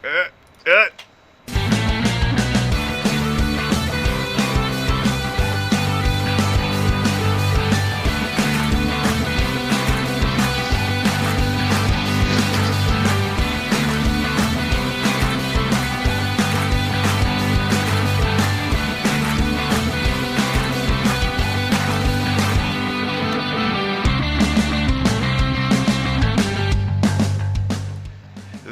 uh, uh.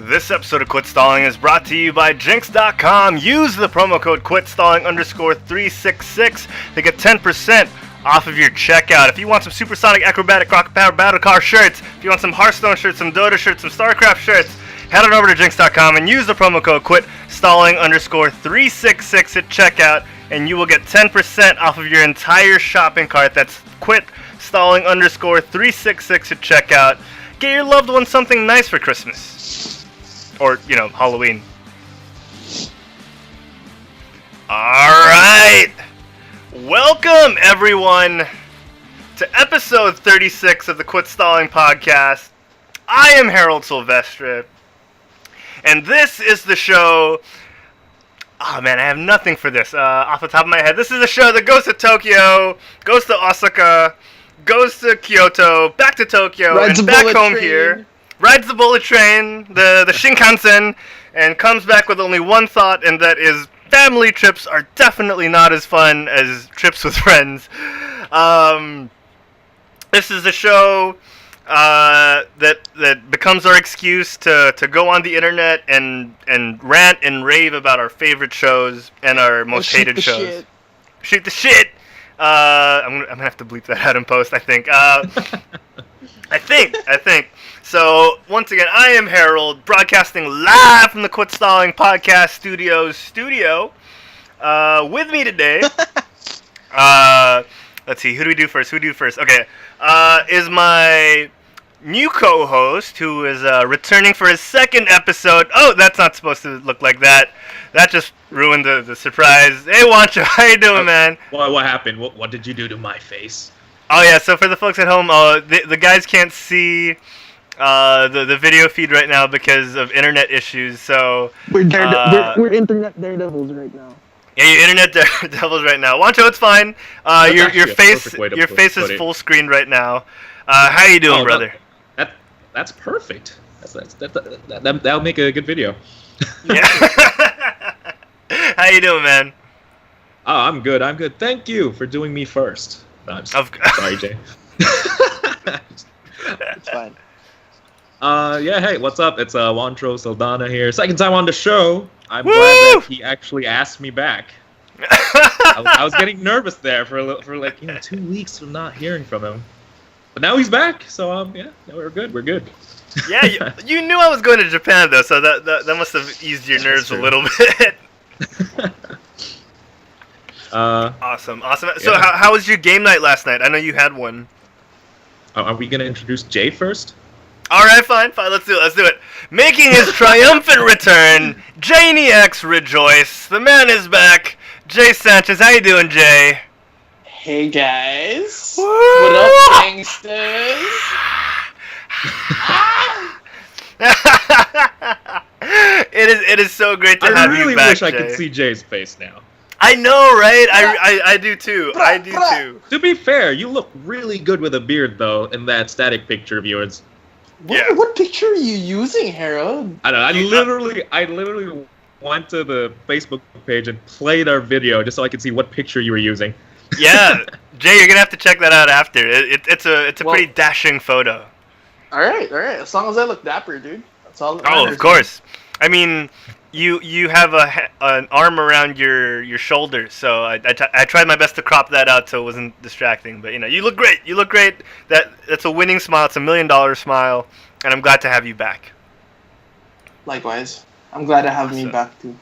This episode of Quit Stalling is brought to you by Jinx.com. Use the promo code QuitStalling_366 to get 10% off of your checkout. If you want some supersonic acrobatic rocket power battle car shirts, if you want some Hearthstone shirts, some Dota shirts, some StarCraft shirts, head on over to Jinx.com and use the promo code QuitStalling_366 at checkout, and you will get 10% off of your entire shopping cart. That's QuitStalling_366 at checkout. Get your loved one something nice for Christmas. Or, Halloween. Alright! Welcome, everyone, to episode 36 of the Quit Stalling podcast. I am Herald Silvestre, and this is the show... Oh, man, I have nothing for this off the top of my head. This is a show that goes to Tokyo, goes to Osaka, goes to Kyoto, back to Tokyo, and back home here. Rides the bullet train, the Shinkansen, and comes back with only one thought, and that is family trips are definitely not as fun as trips with friends. This is a show that becomes our excuse to go on the internet and rant and rave about our favorite shows and our most hated shows. Shit. Shoot the shit! I'm gonna have to bleep that out in post, I think. I think. So, once again, I am Harold, broadcasting live from the Quit Stalling Podcast Studios studio. With me today, let's see, who do we do first? Okay, is my new co-host, who is returning for his second episode. Oh, that's not supposed to look like that. That just ruined the surprise. Hey, Juancho, how you doing, man? What happened? What did you do to my face? Oh, yeah, so for the folks at home, the guys can't see... the video feed right now because of internet issues, so... We're internet daredevils right now. Yeah, you're internet daredevils right now. Wancho, it's fine. Your face is full screen right now. How you doing, brother? That's perfect. That'll make a good video. Yeah. How you doing, man? Oh, I'm good. Thank you for doing me first. No, sorry, Jay. It's fine. Yeah, hey, what's up? It's Juancho Saldana here. Second time on the show. I'm glad that he actually asked me back. I was getting nervous there for 2 weeks of not hearing from him. But now he's back, so yeah, we're good. Yeah, you knew I was going to Japan though, so that must have eased your nerves a little bit. Awesome. So yeah. how was your game night last night? I know you had one. Are we gonna introduce Jay first? Alright, fine, let's do it. Making his triumphant return, Janie X rejoice. The man is back. Jay Sanchez, how you doing, Jay? Hey, guys. Woo! What up, gangsters? It is so great to have you back, wish I Jay. could see Jay's face now. I know, right? I do too. To be fair, you look really good with a beard, though, in that static picture of yours. What picture are you using, Harold? I don't know. I literally went to the Facebook page and played our video just so I could see what picture you were using. Yeah, Jay, you're gonna have to check that out after. It's a pretty dashing photo. All right. As long as I look dapper, dude. That's all. Oh, of course. I mean, you have an arm around your shoulder, so I tried my best to crop that out so it wasn't distracting. But you look great. That's a winning smile. It's $1 million smile, and I'm glad to have you back. Likewise, I'm glad to have me back too.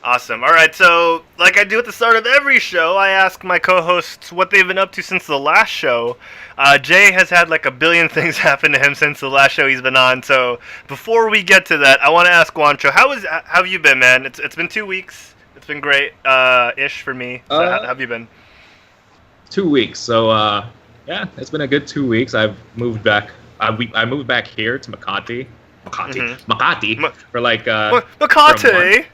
Awesome. All right, so like I do at the start of every show, I ask my co-hosts what they've been up to since the last show. Jay has had like a billion things happen to him since the last show he's been on. So before we get to that, I want to ask Juancho, how have you been, man? It's been 2 weeks. It's been great, ish for me. So how have you been? 2 weeks. So yeah, it's been a good 2 weeks. I've moved back. I moved back here to Makati. Makati for like for a Makate. month.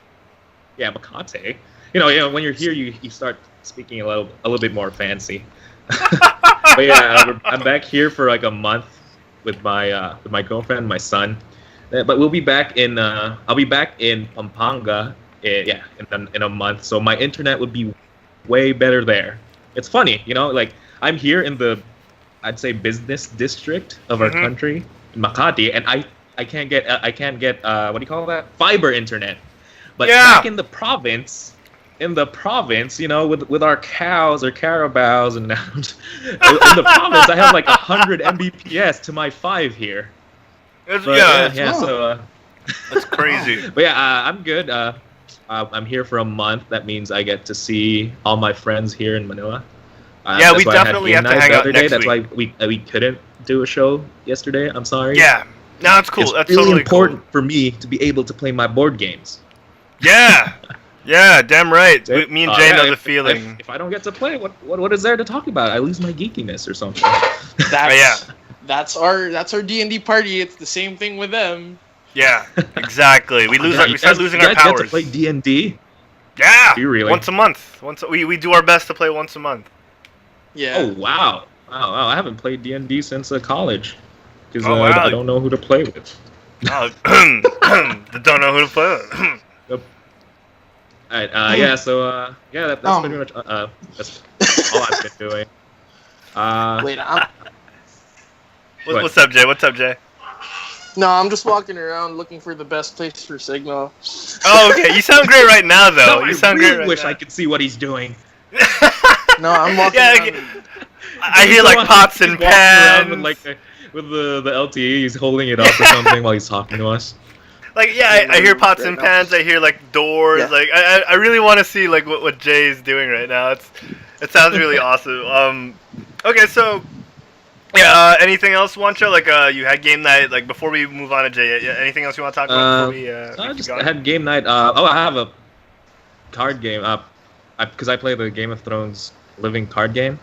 Yeah, Makate. When you're here, you start speaking a little bit more fancy. But yeah, I'm back here for like a month with my girlfriend, my son. But we'll be back in. I'll be back in Pampanga. In a month. So my internet would be way better there. It's funny, like I'm here in the, I'd say, business district of our country, in Makati, and I can't get what do you call that? Fiber internet. But back in the province, with our cows or carabaos, and now in the province, I have like 100 Mbps to my 5 here. So that's crazy. But yeah, I'm good. I'm here for a month. That means I get to see all my friends here in Manila. We definitely have to hang out next week. That's why we couldn't do a show yesterday. I'm sorry. Yeah, no, it's cool. That's really totally important for me to be able to play my board games. Yeah, damn right. Me and Jay know the feeling. If I don't get to play, what is there to talk about? I lose my geekiness or something. That's our D&D party. It's the same thing with them. Yeah, exactly. We start losing our powers. You get to play D&D? Yeah. Do you really? Once a month. We do our best to play once a month. Yeah. Oh wow. I haven't played D&D since college because wow. I don't know who to play with. Don't know who to play with. Yep. All right. So that's pretty much that's all I've been doing. What's up, Jay? No, I'm just walking around looking for the best place for signal. Oh, okay. You sound great right now, though. No, you sound really great right wish now. I could see what he's doing. No, I'm walking around. I hear like pots and pans. With the LTE, he's holding it up or something while he's talking to us. Like, I hear pots and pans. I hear like doors. Yeah. Like, I really want to see like what Jay's doing right now. It sounds really awesome. Okay, so. Yeah, anything else, Juancho? Like, you had game night. Like, before we move on to Jay, anything else you want to talk about before I just had game night. I have a card game. Because I play the Game of Thrones living card game.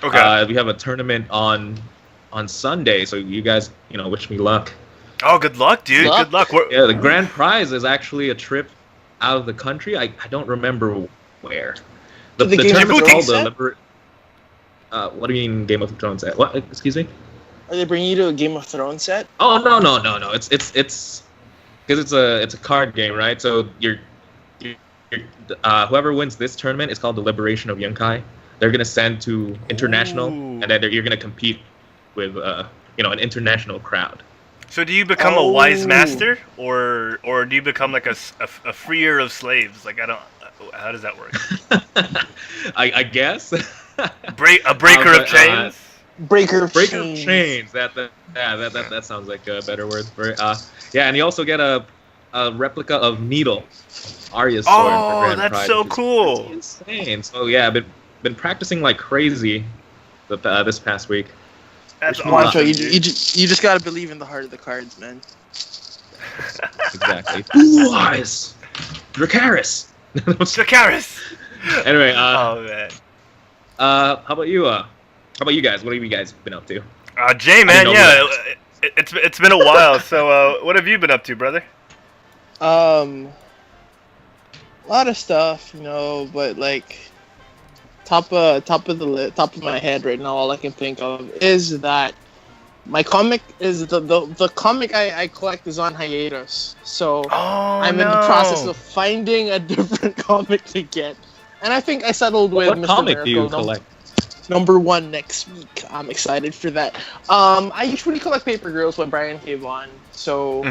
Okay. We have a tournament on Sunday, so you guys, wish me luck. Oh, good luck, dude. Good luck. Yeah, the grand prize is actually a trip out of the country. I don't remember where. The tournament's called the what do you mean Game of Thrones set? What? Excuse me? Are they bringing you to a Game of Thrones set? Oh no! It's because it's a card game, right? So you're whoever wins this tournament is called the Liberation of Yunkai. They're gonna send to international, and then you're gonna compete with an international crowd. So do you become a wise master, or do you become like a freer of slaves? Like how does that work? I guess. A breaker of chains. Breaker of chains. That sounds like a better word for it. And you also get a replica of Needle, Arya's sword. Oh, for grand that's prize, so cool! It's insane. So yeah, I've been practicing like crazy this past week. That's awesome. You just gotta believe in the heart of the cards, man. Exactly. Blue eyes. Dracarys. Dracarys. Anyway. Oh man. How about you? How about you guys? What have you guys been up to? Jay, man, it's been a while. So, what have you been up to, brother? A lot of stuff, but like top of my head right now, all I can think of is that my comic is the comic I collect is on hiatus. So I'm in the process of finding a different comic to get. And I think I settled with what Mr. comic Miracle, do you collect? Number 1 next week. I'm excited for that. I usually collect Paper Girls by Brian K. Vaughan. So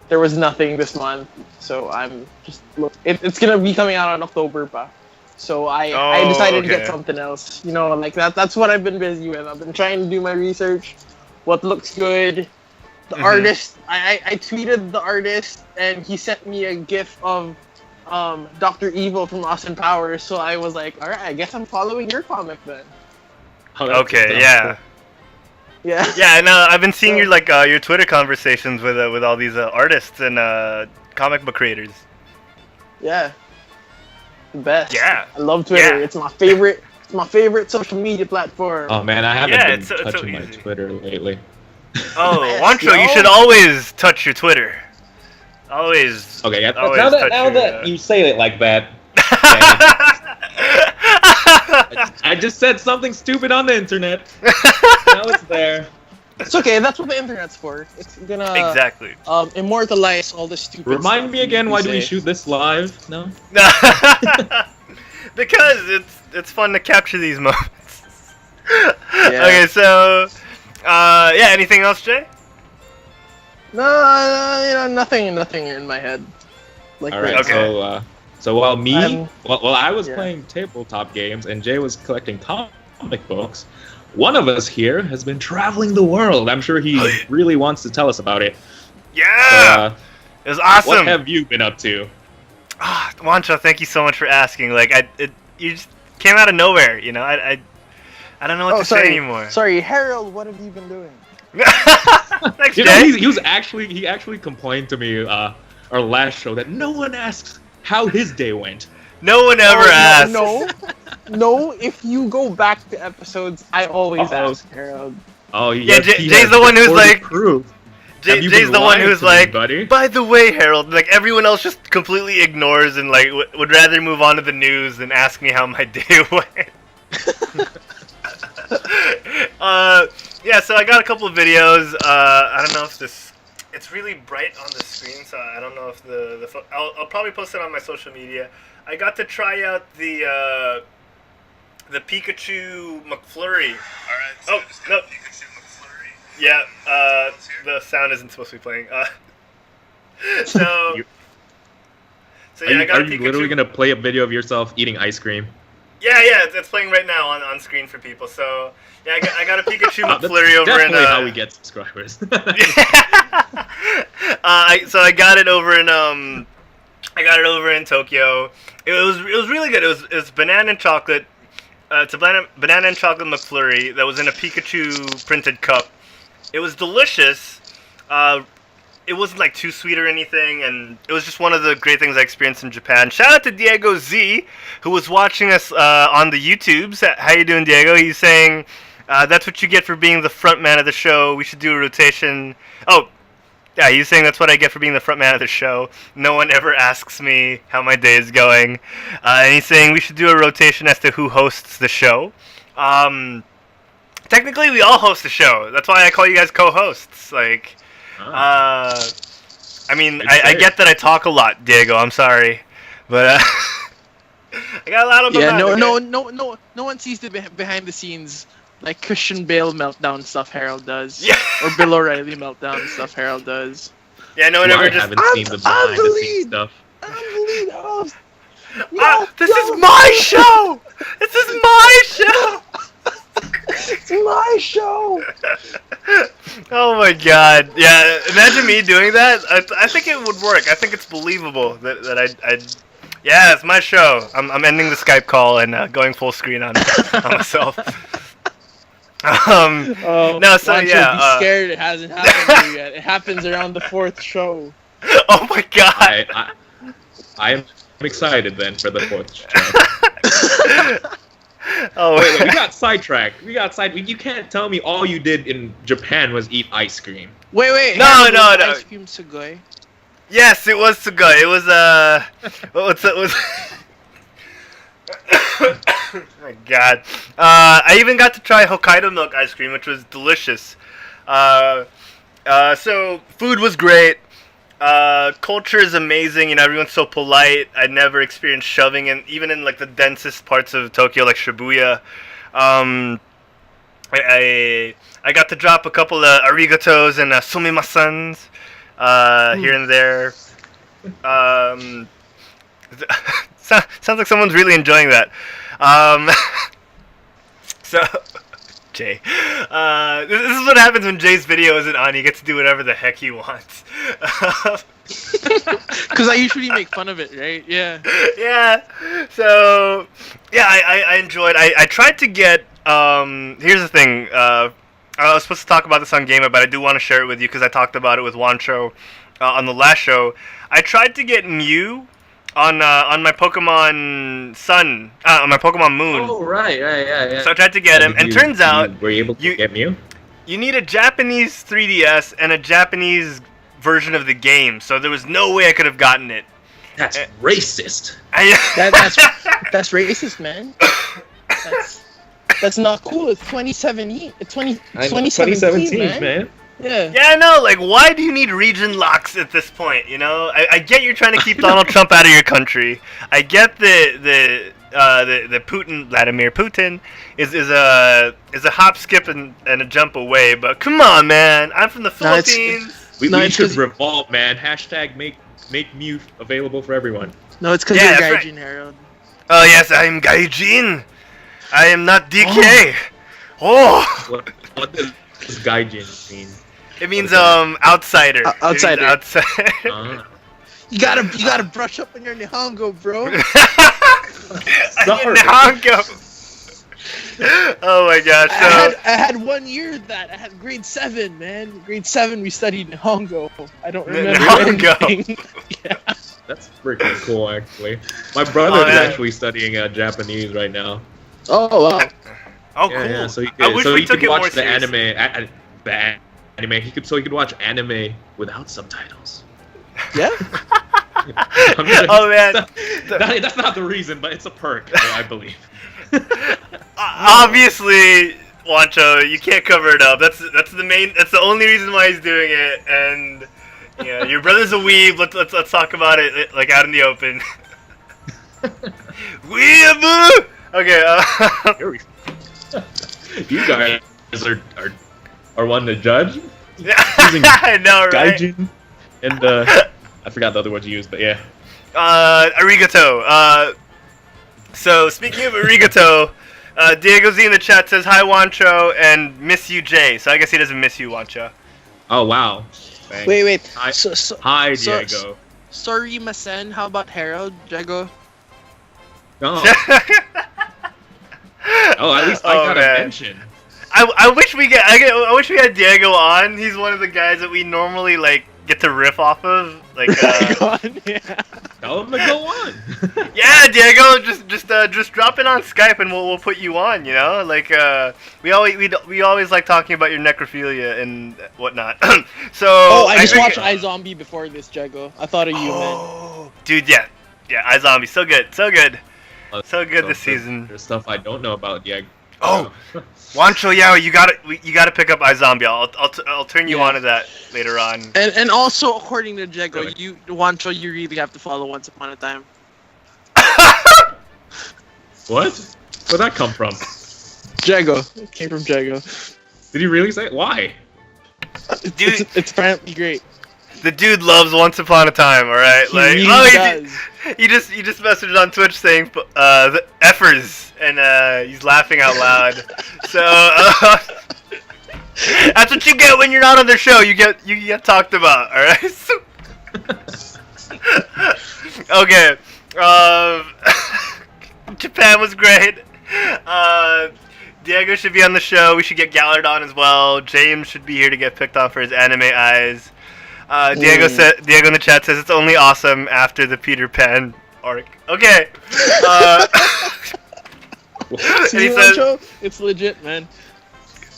there was nothing this month. So I'm just it's gonna be coming out in October, pa. So I decided to get something else. That's what I've been busy with. I've been trying to do my research, what looks good. The artist, I tweeted the artist, and he sent me a gif of Dr. Evil from Austin Powers, so I was like, alright, I guess I'm following your comic then. Okay, yeah. Yeah. Yeah, and I've been seeing your Twitter conversations with all these artists and comic book creators. Yeah. The best. Yeah. I love Twitter. Yeah. It's my favorite social media platform. Oh man, I haven't been touching my Twitter lately. Oh, Yes, Juancho, you yo. should always touch your Twitter. Always. Okay, yeah. Always Now touch your, that you say it like that, I just said something stupid on the internet. Now it's there. It's okay. That's what the internet's for. It's gonna Exactly. immortalize all the stupid. Remind stuff me again, we why do we say. shoot this live? No? Because it's fun to capture these moments. Yeah. Okay, so yeah, anything else, Jay? No, nothing in my head. Like All right. Okay. So while I was yeah. playing tabletop games and Jay was collecting comic books, one of us here has been traveling the world. I'm sure he really wants to tell us about it. Yeah, So, it was awesome. what have you been up to? Juancho, thank you so much for asking. Like, you just came out of nowhere. You know, I don't know what to say anymore. Sorry, Herald, what have you been doing? Thanks, You know, Jay. he actually complained to me our last show that no one asks how his day went. No one ever asked. No. If you go back to episodes, I always Uh-oh. ask Harold. Oh Yeah, yes, he Jay's has the one who's recorded like- proof. Have you Jay's been the one lying who's to me, like, buddy? by the way, Harold, like everyone else just completely ignores and like would rather move on to the news than ask me how my day went. Yeah, so I got a couple of videos. I don't know if it's really bright on the screen, so I don't know if I'll probably post it on my social media. I got to try out the Pikachu McFlurry. Alright, so Oh, just no. got Pikachu McFlurry. Yeah, the sound isn't supposed to be playing. So You- yeah, I got are a you Pikachu. literally gonna play a video of yourself eating ice cream? Yeah, it's playing right now on screen for people. So yeah, I got a Pikachu That's McFlurry over in. definitely how we get subscribers. So I got it over in Tokyo. It was really good. It was banana and chocolate. It's a banana and chocolate McFlurry that was in a Pikachu printed cup. It was delicious. It wasn't like too sweet or anything, and it was just one of the great things I experienced in Japan. Shout out to Diego Z, who was watching us on the YouTubes. How you doing, Diego? He's saying that's what you get for being the front man of the show. We should do a rotation. Oh, yeah, he's saying that's what I get for being the front man of the show. No one ever asks me how my day is going. And he's saying we should do a rotation as to who hosts the show. Technically, we all host the show. That's why I call you guys co-hosts. Like, I mean, I get that I talk a lot, Diego. I'm sorry, but I got a lot of them. Yeah, out, okay? no one sees the behind the scenes like Christian Bale meltdown stuff Harold does. Yeah. Or Bill O'Reilly meltdown stuff Harold does. Yeah, no one Well, ever I just. haven't seen the behind the scenes stuff. I'm the lead host. This is my show. This is my show. It's my show. Oh my god. Yeah, imagine me doing that. I think it would work. I think it's believable that I'd yeah, it's my show. I'm ending the Skype call and going full screen on myself. No, so Juancho, yeah. be scared. It hasn't happened to you yet. It happens around the 4th show. Oh my god. I am excited then for the 4th show. Oh Wait, we got sidetracked. You can't tell me all you did in Japan was eat ice cream. Wait. No, Harold, no, was no. Ice cream sugoi. Yes, it was Sugoi. It was what's it was. Oh my god. I even got to try Hokkaido milk ice cream, which was delicious. So food was great. Culture is amazing. You know, everyone's so polite. I never experienced shoving, even in like the densest parts of Tokyo, like Shibuya. I got to drop a couple of arigatos and sumimasens here and there. Sounds like someone's really enjoying that. So, Jay, this is what happens when Jay's video isn't on. He gets to do whatever the heck he wants. Because I usually make fun of it, right? Yeah. Yeah. So, yeah, I enjoyed. I tried to get. Here's the thing. I was supposed to talk about this on Gamer, but I do want to share it with you because I talked about it with Juancho on the last show. I tried to get Mew on my Pokemon Sun, on my Pokemon Moon. Oh right, yeah. So I tried to get him, and turns out were you able to get Mew? you need a Japanese 3DS and a Japanese version of the game, so there was no way I could have gotten it. That's racist. That's racist, man. That's not cool. It's 2017. It's 2017, man. Yeah. Yeah, no, like, why do you need region locks at this point, you know? I get you're trying to keep Donald Trump out of your country. I get the Putin, Vladimir Putin, is a hop, skip, and a jump away, but come on, man. I'm from the Philippines. We should revolt, man. Hashtag make Mute available for everyone. No, it's because you're Gaijin, Harold. Oh, yes, I'm Gaijin. I am not DK. Oh. What does Gaijin mean? It means outsider. Outsider. Outsider. You gotta brush up on your Nihongo, bro. Sorry. Nihongo. Oh my gosh. I had 1 year of that. I had grade 7, man. Grade 7 we studied Nihongo. I don't remember anything. Yeah. That's freaking cool, actually. My brother is actually studying Japanese right now. Oh wow. Oh, cool. Yeah, so he I wish we took could it watch more the seriously. anime. He could watch anime without subtitles. Yeah. Oh man. That's not the reason, but it's a perk, I believe. Obviously, Juancho, you can't cover it up. That's the only reason why he's doing it. And yeah, your brother's a weeb. Let's talk about it like out in the open. Weeaboo. Okay. You guys are one to judge. I know, right? Gaijin and I forgot the other word you used, but yeah. Arigato. So speaking of arigato, Diego Z in the chat says hi Juancho and miss you Jay. So I guess he doesn't miss you, Juancho. Oh wow. Thanks. Wait. Hi Diego. Sorry, Masen. How about Harold, Diego? Oh. Oh, at least I got a mention. I wish we had Diego on. He's one of the guys that we normally like get to riff off of. Like, Tell him to go on. Yeah, Diego, just drop in on Skype and we'll put you on. You know, like we always like talking about your necrophilia and whatnot. So. Oh, I just watched iZombie before this, Diego. I thought of you, man. Dude, yeah, iZombie, so good this season. There's stuff I don't know about Diego. Oh, Juancho, yeah, you gotta pick up iZombie. I'll turn you on to that later on. And also, according to Diego, Juancho, you really have to follow Once Upon a Time. What? Where'd that come from? Diego. It came from Diego. Did he really say it? Why? Dude, it's apparently great. The dude loves Once Upon a Time, alright? He really does. He just messaged on Twitch saying the effers, and he's laughing out loud. So that's what you get when you're not on their show. You get talked about, alright? Okay. Japan was great. Diego should be on the show. We should get Gallard on as well. James should be here to get picked on for his anime eyes. Diego in the chat says it's only awesome after the Peter Pan arc. Okay. See, and he says, it's legit, man.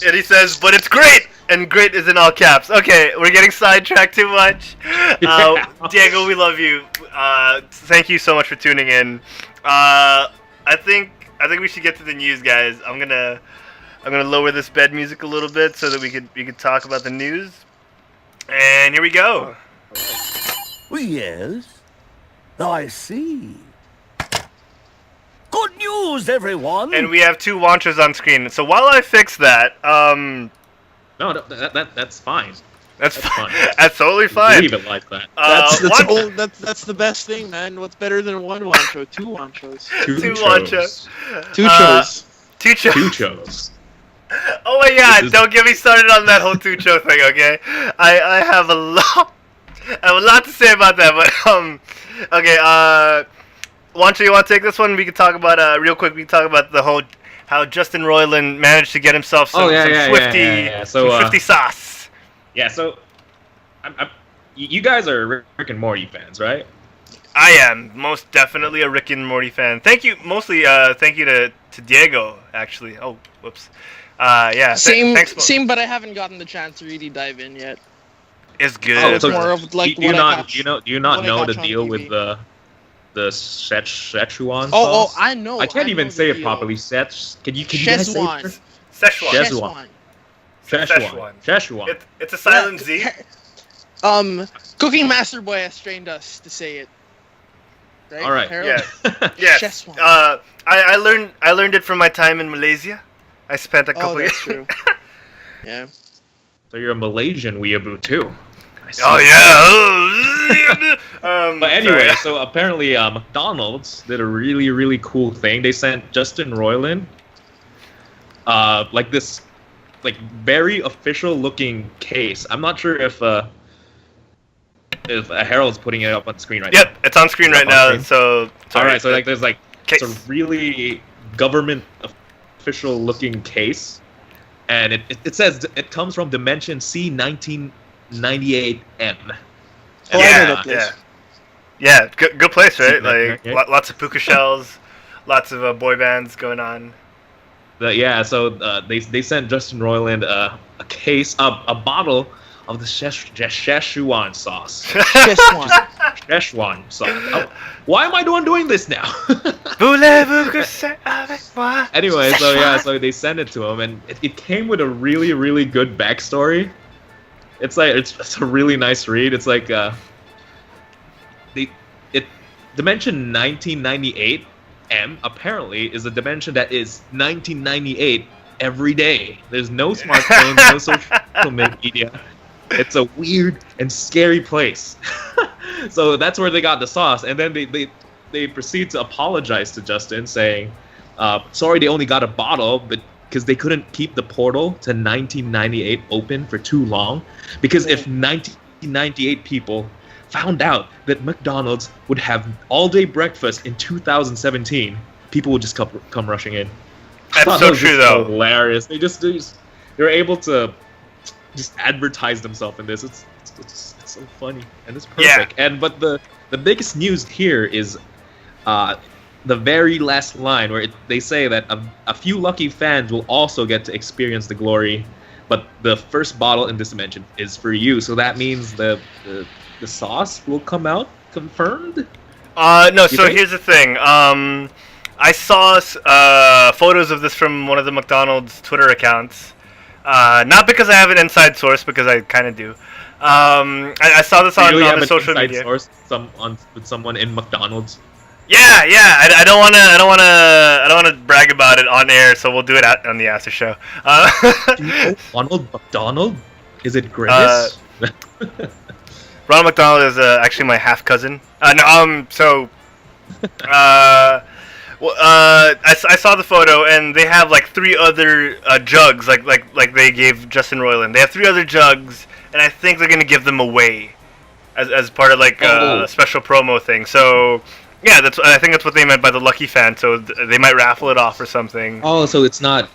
And he says, but it's great, and great is in all caps. Okay, we're getting sidetracked too much. Diego, we love you. Thank you so much for tuning in. I think we should get to the news, guys. I'm gonna lower this bed music a little bit so that we could talk about the news. And here we go. Yes, I see. Good news, everyone. And we have two Juanchos on screen. So while I fix that, no, that's fine. That's fine. That's totally fine. Leave it like that. That's the best thing, man. What's better than one Juancho? Two Juanchos. Two Juanchos. Two Chos. Two Chos. Two Chos. Oh my God! Don't get me started on that whole two Cho thing, okay? I have a lot to say about that, but okay. Juancho, you want to take this one? We can talk about real quick. We can talk about the whole how Justin Roiland managed to get himself some Swifty sauce. Yeah, so you guys are Rick and Morty fans, right? I am most definitely a Rick and Morty fan. Thank you, mostly thank you to Diego, actually. Oh, whoops. Yeah. Thanks. Same, but I haven't gotten the chance to really dive in yet. It's good. Oh, it's more of like do you what not I catch, do you not what I know the catch on deal TV. with the Szechuan Oh, sauce? I know. I can't even know say the it deal. properly. Can you guys say Szechuan. it? Szechuan. Szechuan. Szechuan. It's a silent Z. Cooking Master Boy has trained us to say it. Right? All right. Harold? Yeah. Yes. Szechuan. I learned it from my time in Malaysia. I spent a couple Oh, years. that's true. Yeah. So you're a Malaysian weeaboo too. I see. Oh yeah. But anyway, sorry. so apparently McDonald's did a really cool thing. They sent Justin Roiland like this like very official looking case. I'm not sure if Harold's putting it up on screen right now. Yep, it's on screen right Up on now. screen? So All right, so like there's like case. it's a really government official looking case, and it says it comes from Dimension C1998M. Oh, I know that place. Yeah. Good place, right? Yeah, Like yeah. lots of puka shells, lots of boy bands going on. So they sent Justin Roiland a case, a bottle of the Szechuan sauce. Szechuan. Szechuan sauce. Oh, why am I doing this now? Voulez-vous que c'est avec moi? Anyway, so they sent it to him, and it came with a really good backstory. It's like it's a really nice read. It's like Dimension 1998 M apparently is a dimension that is 1998 every day. There's no smartphones, no social media. It's a weird and scary place. So that's where they got the sauce, and then they proceed to apologize to Justin, saying, "Sorry, they only got a bottle, but because they couldn't keep the portal to 1998 open for too long. Because if 1998 people found out that McDonald's would have all-day breakfast in 2017, people would just come rushing in." That's That so was true, just though. Hilarious. They're able to just advertise themselves in this. It's so funny and it's perfect. Yeah. But the biggest news here is the very last line where they say that a few lucky fans will also get to experience the glory, but the first bottle in this dimension is for you. So that means the sauce will come out confirmed. No. So think? here's the thing. I saw photos of this from one of the McDonald's Twitter accounts. Not because I have an inside source, because I kind of do. I saw this on the social media. Source with someone in McDonald's. Yeah. I don't wanna brag about it on air, so we'll do it on the after show. Do you know Ronald McDonald? Is it Grimace? Ronald McDonald is actually my half cousin. I saw the photo, and they have like 3 other jugs, like they gave Justin Roiland. They have 3 other jugs, and I think they're gonna give them away as part of like a special promo thing. So yeah, I think that's what they meant by the lucky fan. So they might raffle it off or something. Oh, so it's not.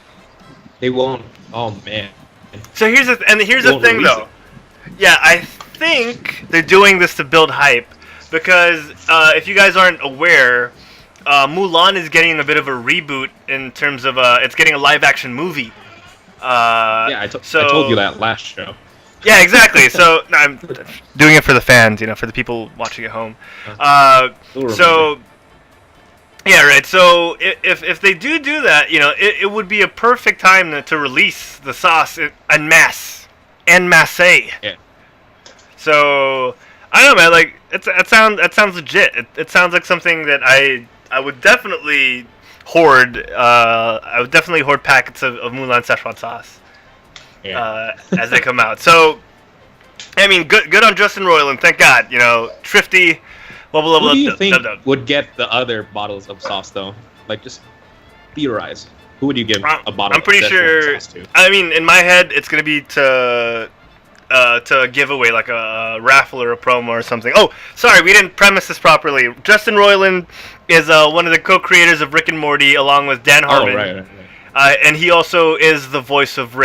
They won't. Oh man. So here's the thing release though. Yeah, I think they're doing this to build hype, because if you guys aren't aware, Mulan is getting a bit of a reboot in terms of it's getting a live action movie. Yeah, I told you that last show. Yeah, exactly. So no, I'm doing it for the fans, for the people watching at home. So yeah, right. So if they do that, it would be a perfect time to release the sauce en masse. Yeah. So I don't know, man. Like that sounds legit. It sounds like something that I would definitely hoard. I would definitely hoard packets of Mulan Szechuan sauce. Yeah. As they come out. So, I mean, good on Justin Roiland. Thank God. Thrifty. Who do you think would get the other bottles of sauce though? Like, just theorize. Who would you give a bottle? I'm pretty of sure. sauce to? I mean, in my head, it's gonna be to give away, like a raffle or a promo or something. Oh, sorry, we didn't premise this properly. Justin Roiland is one of the co-creators of Rick and Morty, along with Dan Harmon. Oh, right. And he also is the voice of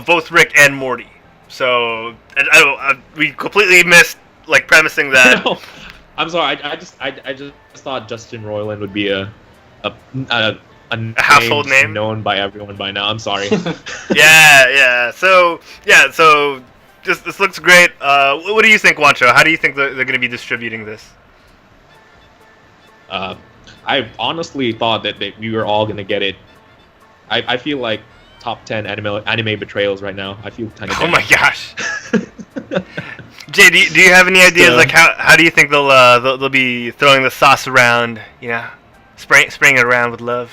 both Rick and Morty. So we completely missed like premising that. No, I'm sorry. I just thought Justin Roiland would be a a household name known by everyone by now. I'm sorry. yeah. So just this looks great. What do you think, Juancho? How do you think they're going to be distributing this? I honestly thought that we were all gonna get it. I feel like top 10 anime betrayals right now. I feel kind of. Oh my gosh. Jay, do you have any ideas like how do you think they'll be throwing the sauce around? You know, spraying it around with love.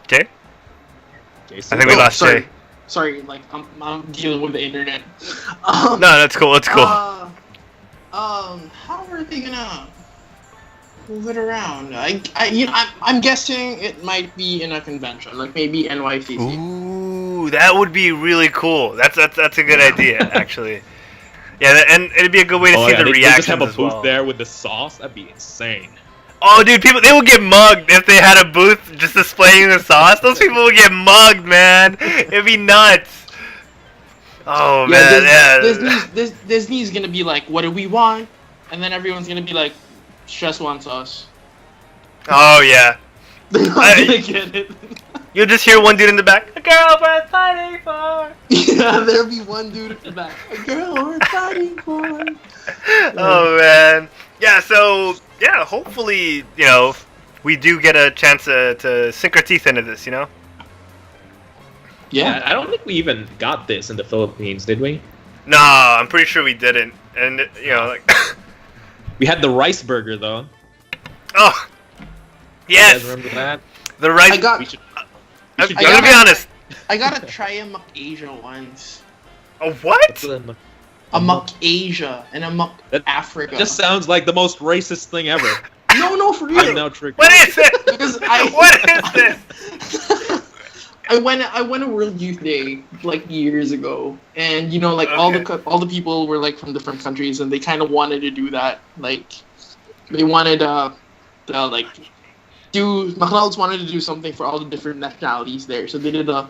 Jay? Jason? I think we lost sorry. Jay. Sorry, like I'm dealing with the internet. No, that's cool. That's cool. How are they gonna move it around? I'm guessing it might be in a convention, like maybe NYCC. Ooh, that would be really cool. That's a good idea, actually. Yeah, and it'd be a good way to see the they reactions just have a as booth well. there with the sauce. That'd be insane. Oh, dude, they would get mugged if they had a booth just displaying the sauce. Those people would get mugged, man. It'd be nuts. Oh man, yeah. Disney's gonna be like, "What do we want?" And then everyone's gonna be like, "Szechuan sauce." Oh yeah. They're not gonna get it. You'll just hear one dude in the back. A girl worth fighting for. Yeah, there'll be one dude at the back. A girl we're fighting for. Oh man. Yeah. So yeah, hopefully we do get a chance to sink our teeth into this. Yeah. I don't think we even got this in the Philippines, did we? No, I'm pretty sure we didn't. And like. We had the rice burger though. Oh. You Yes. guys remember that? The rice. I got. We should I'm go gonna be honest. I gotta try a Asia once. A what? A Muck Asia and a Muck That Africa. just sounds like the most racist thing ever. No, for I'm real. now triggered. What is it? Because What is this? I went to World Youth Day like years ago, and like all the people were like from different countries, and they kind of wanted to do that. Like they wanted McDonald's wanted to do something for all the different nationalities there, so they did a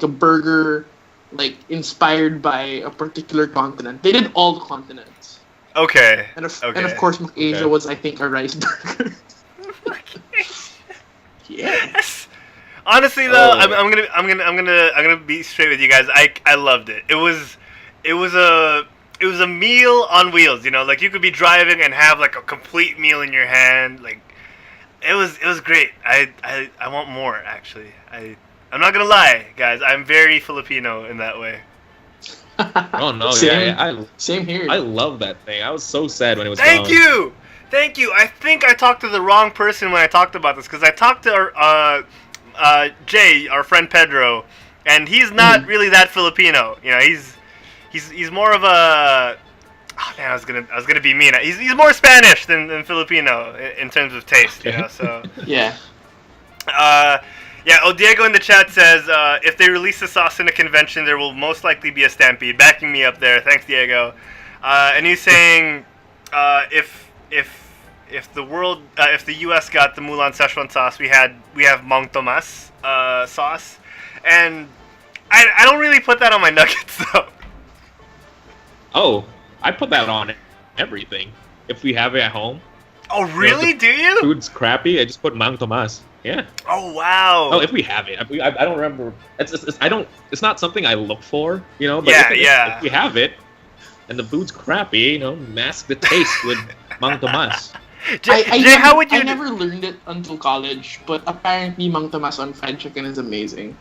burger like inspired by a particular continent. They did all the continents. Okay. And of course, Asia was, I think, a rice burger. Yes. Honestly, though, I'm gonna be straight with you guys. I loved it. It was a meal on wheels. Like you could be driving and have like a complete meal in your hand. Like it was great. I want more actually. I'm not gonna lie, guys. I'm very Filipino in that way. Oh no, Same here. I love that thing. I was so sad when it was Thank gone. you. I think I talked to the wrong person when I talked about this because I talked to Jay, our friend Pedro, and he's not really that Filipino. He's more of a. Oh man, I was gonna be mean. He's more Spanish than Filipino in terms of taste. So. Yeah. Yeah, Diego in the chat says, if they release the sauce in a convention, there will most likely be a stampede. Backing me up there. Thanks, Diego. And he's saying, if the U.S. got the Mulan Szechuan sauce, we have Mang Tomas sauce, and I don't really put that on my nuggets though. Oh, I put that on everything. If we have it at home. Oh really? Do you? Food's crappy. I just put Mang Tomas. Yeah. Oh wow. Oh, if we have it, I don't remember. It's not something I look for, But if we have it, and the food's crappy, mask the taste with Mang Tomas. Jay, how would you? I never learned it until college, but apparently Mang Tomas on fried chicken is amazing.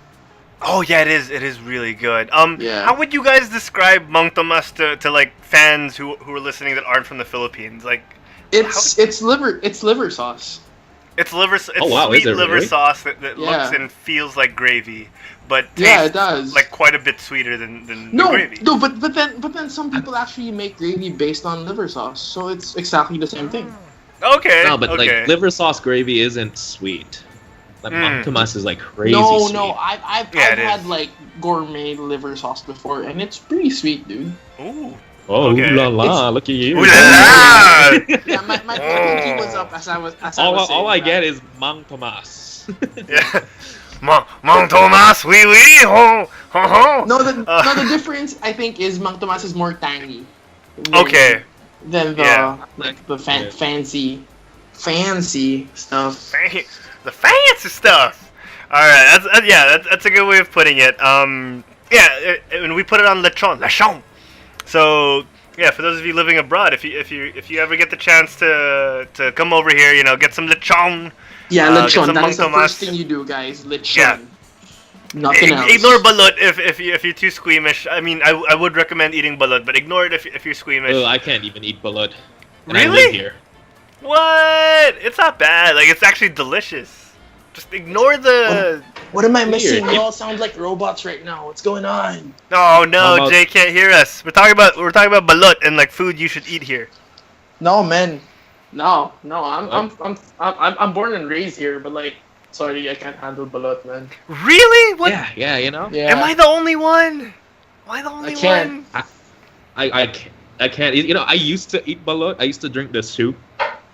Oh yeah, it is. It is really good. Yeah. How would you guys describe Mang Tomas to like fans who are listening that aren't from the Philippines? Like, it's liver sauce. It's liver. It's Oh, wow, sweet is it liver really? sauce that looks Yeah. and feels like gravy, but Yeah, tastes it does. like quite a bit sweeter than the No, gravy. but then some people actually make gravy based on liver sauce, so it's exactly the same thing. Okay. No, but okay. like liver sauce gravy isn't sweet. Like Mang Tomas is like crazy No, sweet. I've Yeah, it had is. like gourmet liver sauce before, and it's pretty sweet, dude. Ooh. Oh, Okay. ooh la la! Look at you. Ooh la la! Yeah, my pinky was up as I was All I saying get that. is Mang Tomas. Yeah. Mang Tomas, oui oui, ho ho ho. No, the difference I think is Mang Tomas is more tangy. Okay. Than the Yeah. fancy fancy stuff. The fancy stuff. All right, that's a good way of putting it. And we put it on lechon. So yeah, for those of you living abroad, if you ever get the chance to come over here, get some lechon. Yeah, get lechon. some That is the Mang first Tomas. thing you do, guys. Lechon. Yeah. Nothing else. Ignore balut if you're too squeamish. I mean, I would recommend eating balut, but ignore it if you're squeamish. Oh, I can't even eat balut. And Really? I live here. What? It's not bad. Like, it's actually delicious. Just ignore the. What am I missing? Weird. We all sound like robots right now. What's going on? Oh no, about- Jay can't hear us. We're talking about balut and like food you should eat here. No, man. No. I'm born and raised here, but like, sorry, I can't handle balut, man. Really? What? Yeah, Am I the only one? Am I the only can't. one? I can't. I used to eat balut. I used to drink the soup.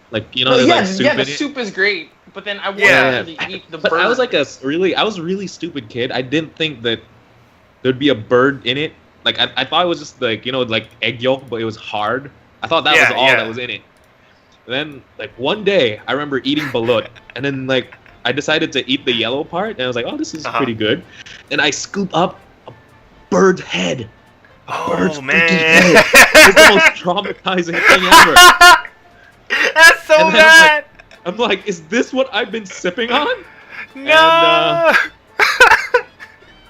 Like, Well, there's yeah, like soup yeah, in the it. soup is great, but then I wanted Yeah. to eat the But bird. I was like I was a really stupid kid. I didn't think that there'd be a bird in it. Like, I thought it was just like, like egg yolk, but it was hard. I thought that was all that was in it. Then, like, one day, I remember eating balut, and then, like, I decided to eat the yellow part, and I was like, oh, this is pretty good. And I scooped up a bird head. Bird's Oh freaking man. head. It's the most traumatizing thing ever. That's so And then bad. I'm like, is this what I've been sipping on? No.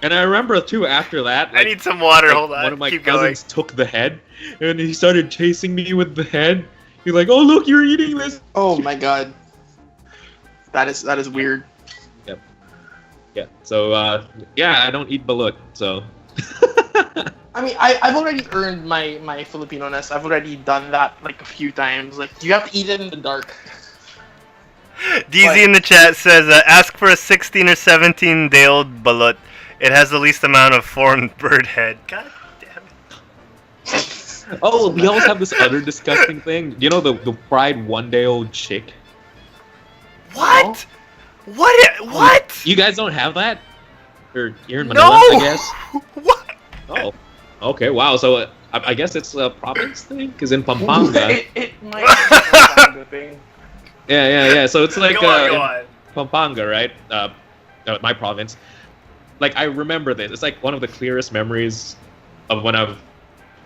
And I remember too after that, I like, need some water. like, Hold on. one of my Keep cousins took the head, and he started chasing me with the head. He's like, "Oh, look, you're eating this." Oh my god. That is weird. Yeah. So, I don't eat balut. So. I mean, I've already earned my Filipino-ness. I've already done that like a few times. Like, you have to eat it in the dark. going. DZ in the chat says, ask for a 16 or 17 day old balut. It has the least amount of foreign bird head. God damn it. Oh, we always have this other disgusting thing. You know the fried 1-day-old chick. What? What? You guys don't have that? Or you're in No. Manila, I guess. What? Oh, okay, wow. So I guess it's a province thing, because in Pampanga. it might be a thing. Yeah. So it's like Go on, in go on. Pampanga, right? My province. Like, I remember this. It's like one of the clearest memories of when I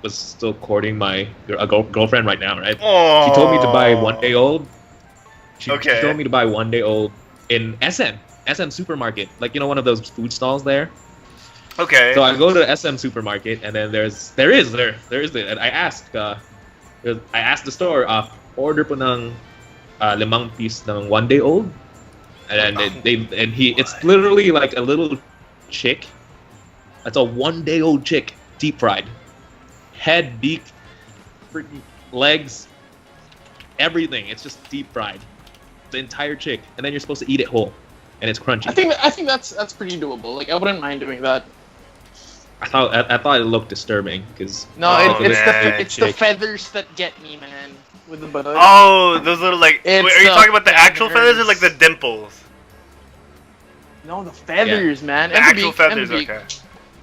was still courting my girlfriend right now, right? Oh. She told me to buy 1-day-old. She Okay. told me to buy 1-day-old in SM supermarket. Like, one of those food stalls there. Okay. So I go to the SM supermarket, and then there is and I asked the store, order po ng limang piece ng 1-day-old, and then it's literally like a little chick. That's a 1-day-old chick, deep fried, head, beak, freaking legs, everything. It's just deep fried, the entire chick, and then you're supposed to eat it whole, and it's crunchy. I think that's pretty doable. Like, I wouldn't mind doing that. I thought it looked disturbing because No, Oh, it's the chick. feathers that get me, man. With the balut. Oh, those little like. Wait, It's are you the talking about the actual feathers or feathers. like the dimples? No, the feathers, man. The And actual beak, and feathers. beak. Okay.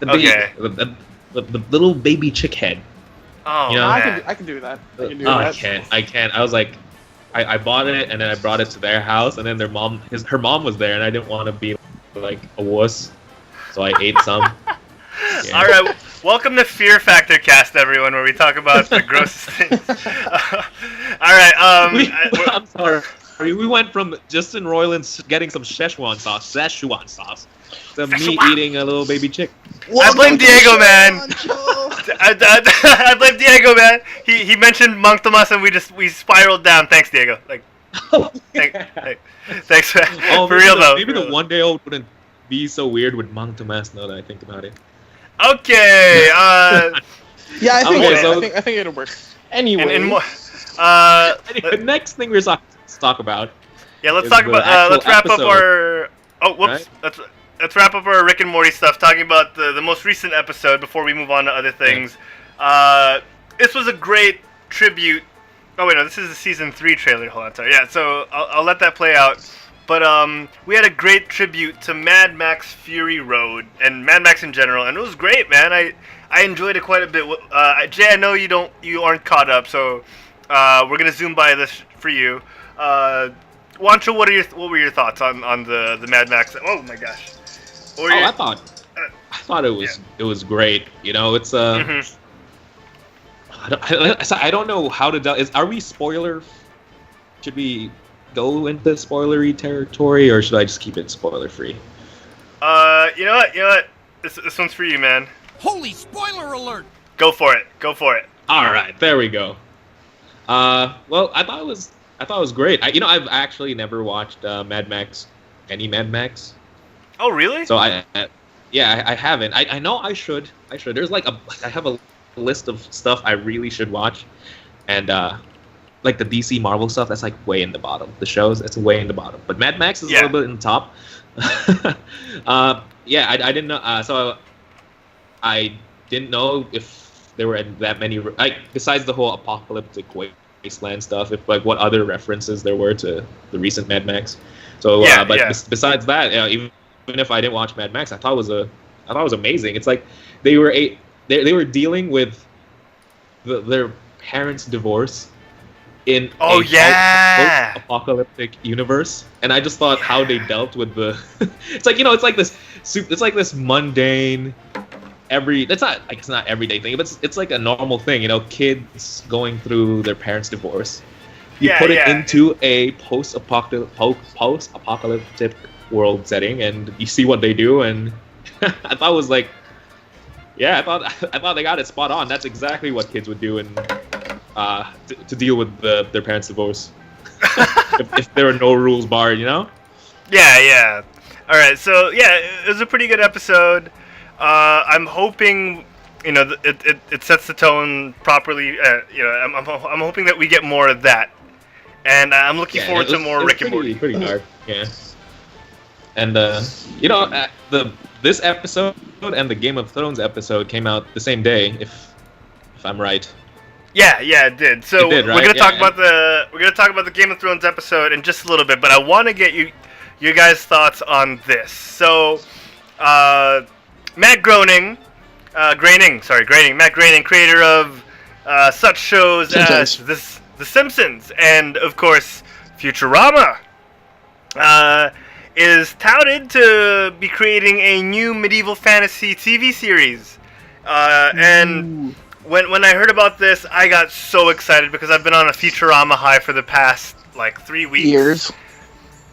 the Okay. baby, the little baby chick head. Oh You know, No, man. I can do that. I can do Oh, that. I can't. I was like, I bought it and then I brought it to their house, and then her mom was there, and I didn't want to be like a wuss, so I ate some. Yeah. All right, welcome to Fear Factor Cast, everyone, where we talk about the grossest things. All right, I'm sorry. We went from Justin Roiland getting some Szechuan sauce, to me eating a little baby chick. I blame Diego, man. I blame Diego, man. He mentioned Mang Tomas, and we spiraled down. Thanks, Diego. Like, thanks for real though. Maybe the 1-day-old wouldn't be so weird with Mang Tomas now that I think about it. Okay. Yeah, I think Okay, it will. so- I think it'll work. Anyway, and more. Anyway, the next thing we're supposed to talk about. Yeah, let's is talk the about. actual Let's wrap up episode, our. Oh, whoops. right? Let's wrap up our Rick and Morty stuff. Talking about the most recent episode before we move on to other things. This was a great tribute. Oh wait, no, this is the season 3 trailer. Hold on, sorry. Yeah, so I'll let that play out. But we had a great tribute to Mad Max Fury Road and Mad Max in general, and it was great, man. I enjoyed it quite a bit. Jay, I know you aren't caught up, so we're gonna zoom by this for you. Juancho, what were your thoughts on the Mad Max? Oh my gosh. What were your- I thought it was great. You know, it's Mhm. I don't know how to are we spoiler? Should we go into spoilery territory, or should I just keep it spoiler free? You know what? This one's for you, man. Holy spoiler alert! Go for it. All right, there we go. Well, I thought it was great. I've actually never watched Mad Max, any Mad Max. Oh, really? So I haven't. I know I should. There's I have a list of stuff I really should watch, and like the DC Marvel stuff, that's like way in the bottom. The shows, that's way in the bottom. But Mad Max is a little bit in the top. I didn't know. So I didn't know if there were that many. Besides the whole apocalyptic wasteland stuff, if what other references there were to the recent Mad Max. So, besides that, even if I didn't watch Mad Max, I thought it was amazing. It's like they were dealing with their parents' divorce in a post-apocalyptic universe, and I just thought how they dealt with the. It's like this mundane. It's not everyday thing, but it's like a normal thing. Kids going through their parents' divorce. You put it into a post-apocalyptic world setting, and you see what they do, and I thought it was like, I thought they got it spot on. That's exactly what kids would do, to deal with their parents' divorce. if there are no rules barred, Yeah. All right, so it was a pretty good episode. I'm hoping, it sets the tone properly. I'm hoping that we get more of that, and I'm looking forward to more Rick and Morty. Pretty dark, yeah. And this episode and the Game of Thrones episode came out the same day, if I'm right. Yeah, it did. So right? we're gonna talk about the Game of Thrones episode in just a little bit, but I want to get you guys' thoughts on this. So, Matt Groening, Matt Groening, creator of such shows as The Simpsons and, of course, Futurama, is touted to be creating a new medieval fantasy TV series. And when I heard about this, I got so excited because I've been on a Futurama high for the past, 3 weeks. Years.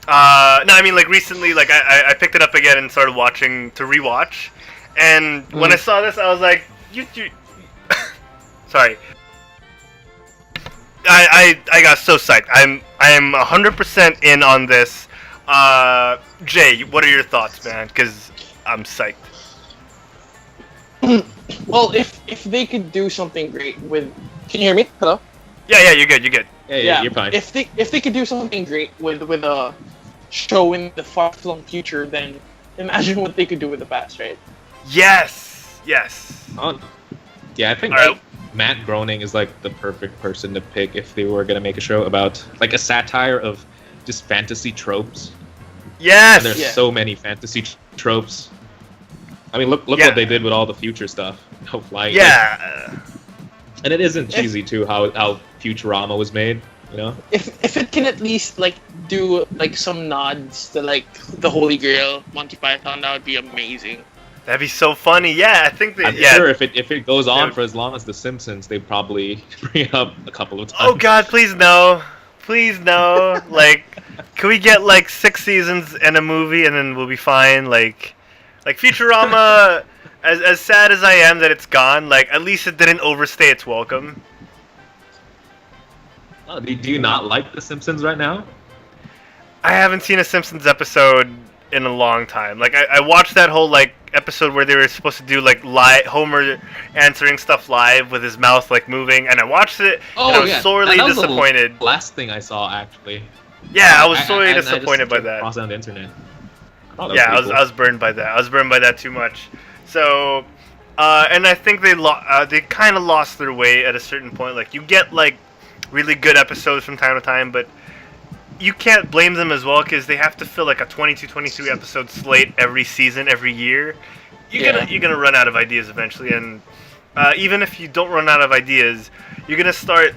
No, I mean, recently, I picked it up again and started watching to rewatch. And when I saw this, I was like, you sorry. I got so psyched. I am 100% in on this. Jay, what are your thoughts, man? Because I'm psyched. Well, if they could do something great with, can you hear me? Hello? Yeah, you're good. Yeah, you're fine. If they could do something great with a show in the far-flung future, then imagine what they could do with the past, right? Yes. I think Matt Groening is the perfect person to pick if they were gonna make a show about a satire of just fantasy tropes. Yes. And there's so many fantasy tropes. I mean, look what they did with all the future stuff. Flying. Yeah. And it isn't cheesy too how Futurama was made. If it can at least do some nods to the Holy Grail, Monty Python, that would be amazing. That'd be so funny. Yeah, I think that. I'm sure if it goes on for as long as The Simpsons, they probably bring it up a couple of times. Oh God, please no. Can we get 6 seasons and a movie, and then we'll be fine? Like Futurama, as sad as I am that it's gone, at least it didn't overstay its welcome. Oh, do you not like The Simpsons right now? I haven't seen a Simpsons episode in a long time. I watched that whole episode where they were supposed to do live Homer answering stuff live with his mouth moving, and I watched it and I was sorely disappointed. The last thing I saw actually. Yeah, I was sorely disappointed by that. Across on the internet. I was burned by that. I was burned by that too much. So, and I think they kind of lost their way at a certain point. You get really good episodes from time to time, but you can't blame them as well because they have to fill a 22, 23 episode slate every season, every year. You're gonna run out of ideas eventually, and even if you don't run out of ideas, you're gonna start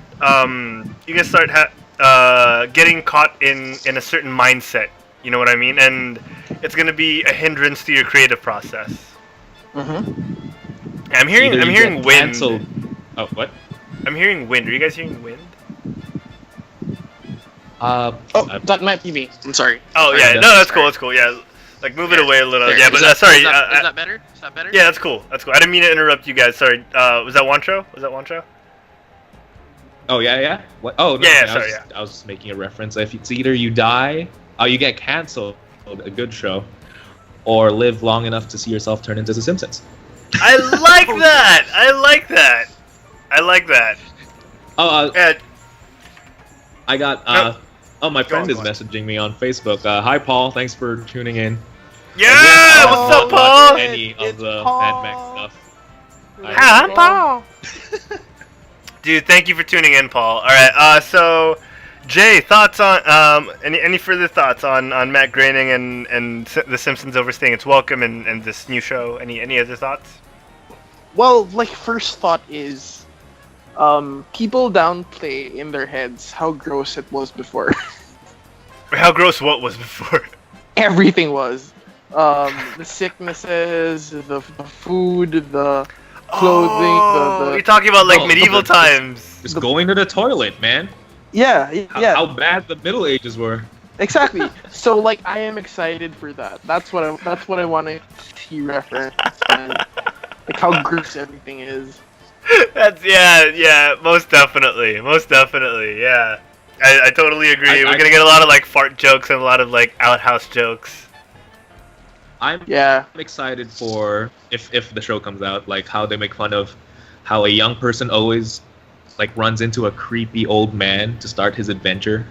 getting caught in a certain mindset. You know what I mean? And it's gonna be a hindrance to your creative process. Mm-hmm. I'm hearing Either you wind. get canceled. Oh, what? I'm hearing wind. Are you guys hearing wind? That might be me. I'm sorry. Oh yeah, no, that's cool. That's cool. Yeah, like move it away a little. There. Yeah, but sorry. Is that better? Is that better? Yeah, that's cool. That's cool. I didn't mean to interrupt you guys. Sorry. Was that Juancho? Oh yeah. What? Oh no. Yeah, I sorry, was just making a reference. If it's either you die, you get canceled, a good show, or live long enough to see yourself turn into The Simpsons. I like that. I like that. Oh, I got. My friend Go is on. messaging me on Facebook. Hi, Paul. Thanks for tuning in. Yeah. What's up, Paul? Any of It's the Paul. Mad Max stuff. Hi, I'm Paul. Dude, thank you for tuning in, Paul. All right. So, Jay, thoughts on any further thoughts on Matt Groening and The Simpsons overstaying its welcome and this new show? Any other thoughts? Well, like first thought is, people downplay in their heads how gross it was before. How gross what was before? Everything was. The sicknesses, the food, the clothing, You're talking about like Oh, medieval the- times. Just going to the toilet, man. yeah. How bad the Middle Ages were. Exactly. So like I am excited for that. That's what I want to see reference and like how gross everything is. That's yeah, most definitely, yeah. I totally agree. We're gonna get a lot of like fart jokes and a lot of like outhouse jokes. I'm Yeah. excited for if the show comes out, like how they make fun of how a young person always like runs into a creepy old man to start his adventure.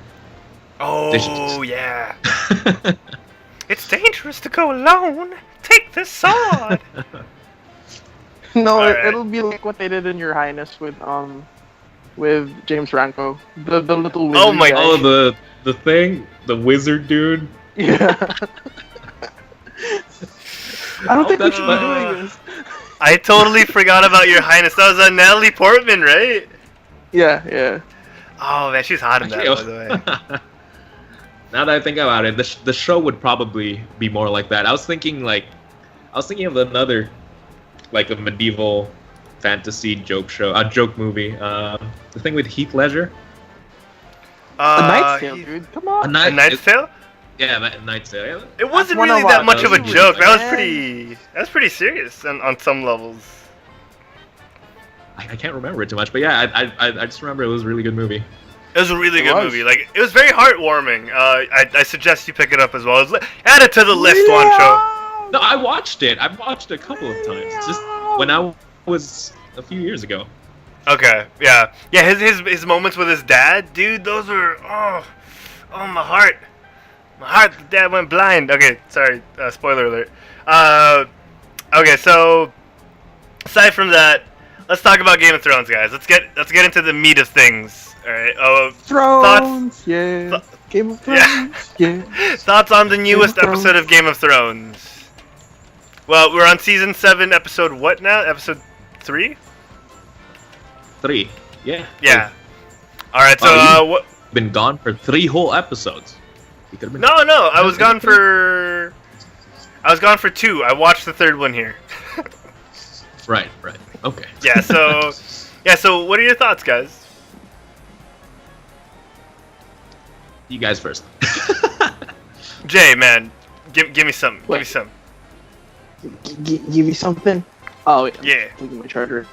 They should Oh just- yeah. It's dangerous to go alone. Take this sword. No, Alright. it'll be like what they did in Your Highness with James Franco, the little wizard Oh my- guy. Oh, the thing, the wizard dude. Yeah. I don't think we that's should be fine. doing this. I totally forgot about Your Highness. That was Natalie Portman, right? Yeah. Oh man, she's hot in that, by the way. Now that I think about it, the show would probably be more like that. I was thinking of another, like a medieval fantasy joke show, a joke movie. The thing with Heath Ledger. A Knight's Tale, dude. Come on. A Knight's Tale? Yeah, Knight's Tale. Yeah. It wasn't one really of that our- much of a those joke. movies, That was pretty serious on some levels. I can't remember it too much, but yeah, I just remember it was a really good movie. It was a really It good was. movie. Like it was very heartwarming. I suggest you pick it up as well. Add it to the list, Juancho. No, I watched it. I've watched it a couple of times. Just when I was a few years ago. Okay, yeah. His moments with his dad, dude. Those were my heart. The dad went blind. Okay, sorry. Spoiler alert. Okay, so aside from that, let's talk about Game of Thrones, guys. Let's get into the meat of things. All right. Thrones, yeah. Game of Thrones, yeah. Thoughts on the newest Game of episode of Game of Thrones? Well, we're on season 7, episode what now? Episode 3? 3. Yeah. Yeah. All right. So Oh, what? Been gone for 3 whole episodes. You could've been. No. I was gone for 2. I watched the third one here. Right. Okay. Yeah. So what are your thoughts, guys? You guys first. Jay, man, give me some. Give me What? some. Give me something. Oh wait. Yeah. I'm looking at my charger.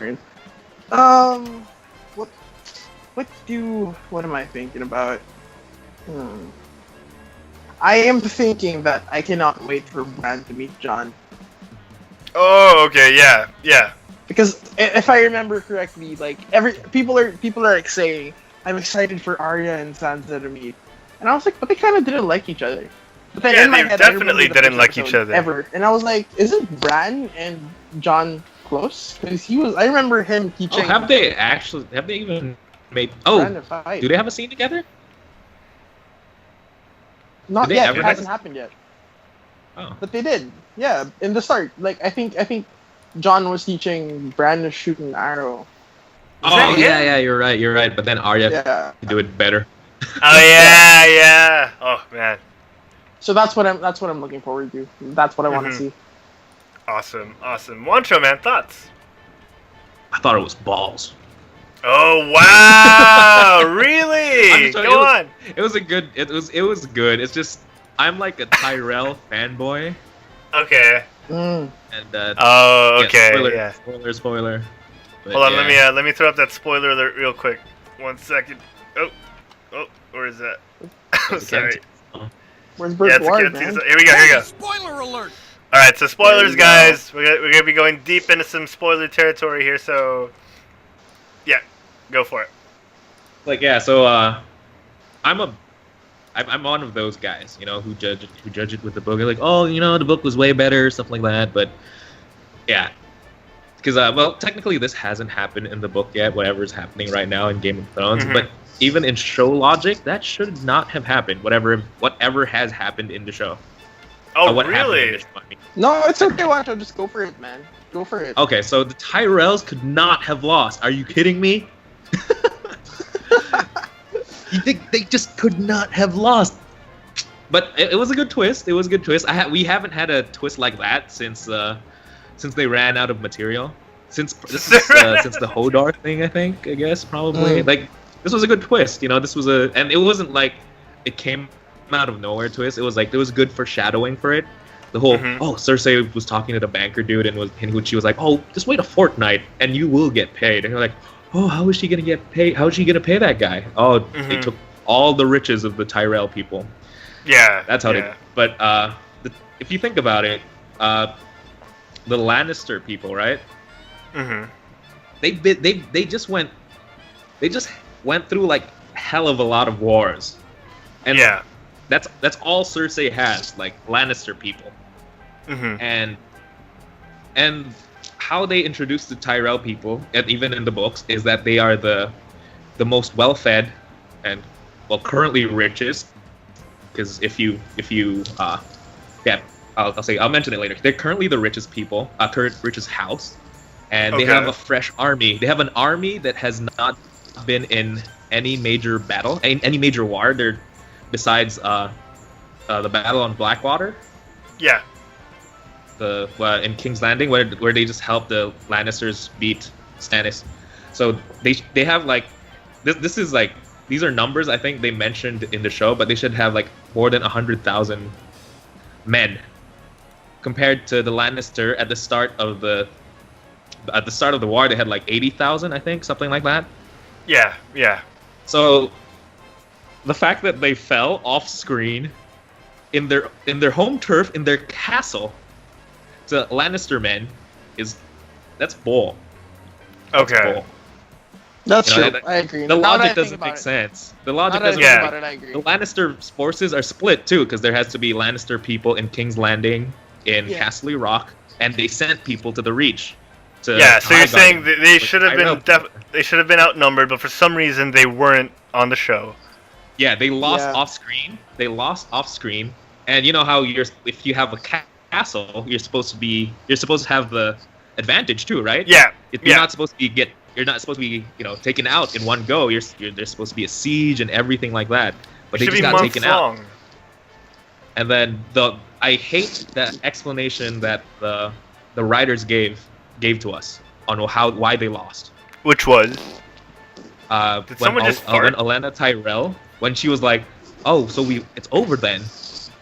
What am I thinking about? I am thinking that I cannot wait for Bran to meet Jon. Oh, okay. Yeah. Because if I remember correctly, like people are like saying, I'm excited for Arya and Sansa to meet, and I was like, but they kind of didn't like each other. But then Yeah, in my they head, I remember definitely the didn't first like each episode other. ever, and I was like, isn't Bran and Jon close? Because he was. I remember him Oh, teaching have they even made? Bran Oh, to fight. do they have a scene together? Not did they yet. ever It have hasn't happened yet. Oh. But they did. Yeah, in the start. Like I think Jon was teaching Bran to shoot an arrow. that Oh him? yeah, you're right. But then Arya Yeah. could do it better. Oh yeah, yeah. Oh man, So that's what I'm looking forward to. That's what I want to see. awesome. Juancho, man, thoughts? I thought it was balls. Oh wow, I'm really? just telling Go you, on. It was good. It's just I'm like a Tyrell fanboy, Okay. Mm. and Oh, okay. yeah, Yeah. spoiler. But, Hold on, yeah. let me throw up that spoiler alert real quick. 1 second. Oh, where is that? Sorry. Where's Yeah, Burt it's Ward, a man? Here we go. Spoiler alert! All right, so spoilers, There you go. guys. We're gonna be going deep into some spoiler territory here. So, yeah, go for it. Like yeah, so I'm one of those guys, who judge it with the book. They're like, oh, the book was way better, stuff like that. But yeah, because well, technically this hasn't happened in the book yet. Whatever's happening right now in Game of Thrones, but even in show logic, that should not have happened. Whatever has happened in the show. Oh, What happened in really? the show, I mean. No, it's okay, Wancho. Just go for it, man. Go for it. Okay, so the Tyrells could not have lost. Are you kidding me? You think they just could not have lost? But it was a good twist. It was a good twist. We haven't had a twist like that since they ran out of material. Since since the Hodor thing, I guess probably. Like this was a good twist. This was and it wasn't like it came out of nowhere twist. It was like there was good foreshadowing for it. The whole Cersei was talking to the banker dude and she was like, oh, just wait a fortnight and you will get paid. And you're like, oh, how is she gonna get paid? How is she gonna pay that guy? Oh, they took all the riches of the Tyrell people. Yeah, That's how they. But if you think about it, the Lannister people, right? They just went through like hell of a lot of wars, and yeah. that's all Cersei has, like Lannister people, and how they introduce the Tyrell people, and even in the books, is that they are the most well-fed and currently richest. Because if you I'll mention it later. They're currently the richest people, richest house, and they have a fresh army. They have an army that has not been in any major battle, any major war. They're besides the battle on Blackwater. Yeah. In King's Landing, where they just helped the Lannisters beat Stannis. So they have like this is like. These are numbers I think they mentioned in the show, but they should have like more than 100,000 men, compared to the Lannister at the start of the war. They had like 80,000, I think, something like that. Yeah, yeah. So the fact that they fell off screen in their home turf, in their castle, to Lannister men that's bull. That's Okay. bull. That's true. I agree. The Now that I logic think doesn't about make it. sense. The logic Now that I doesn't. think Yeah. about it, I agree. The Lannister forces are split too, because there has to be Lannister people in King's Landing, in Castle Rock, and they sent people to the Reach. Yeah, so you're saying Highgarden, they with should have Tyrell been people. they should have been outnumbered, but for some reason they weren't on the show. Yeah, they lost Yeah. off screen. And you know how if you have a castle, you're supposed to have the advantage too, right? Yeah. You're not supposed to be taken out in one go. There's supposed to be a siege and everything like that. But It they should just be got months taken out. long. And then I hate that explanation that the writers gave to us on why they lost. Which was? Did someone just fart? when Olenna Tyrell, when she was like, "Oh, so it's over then?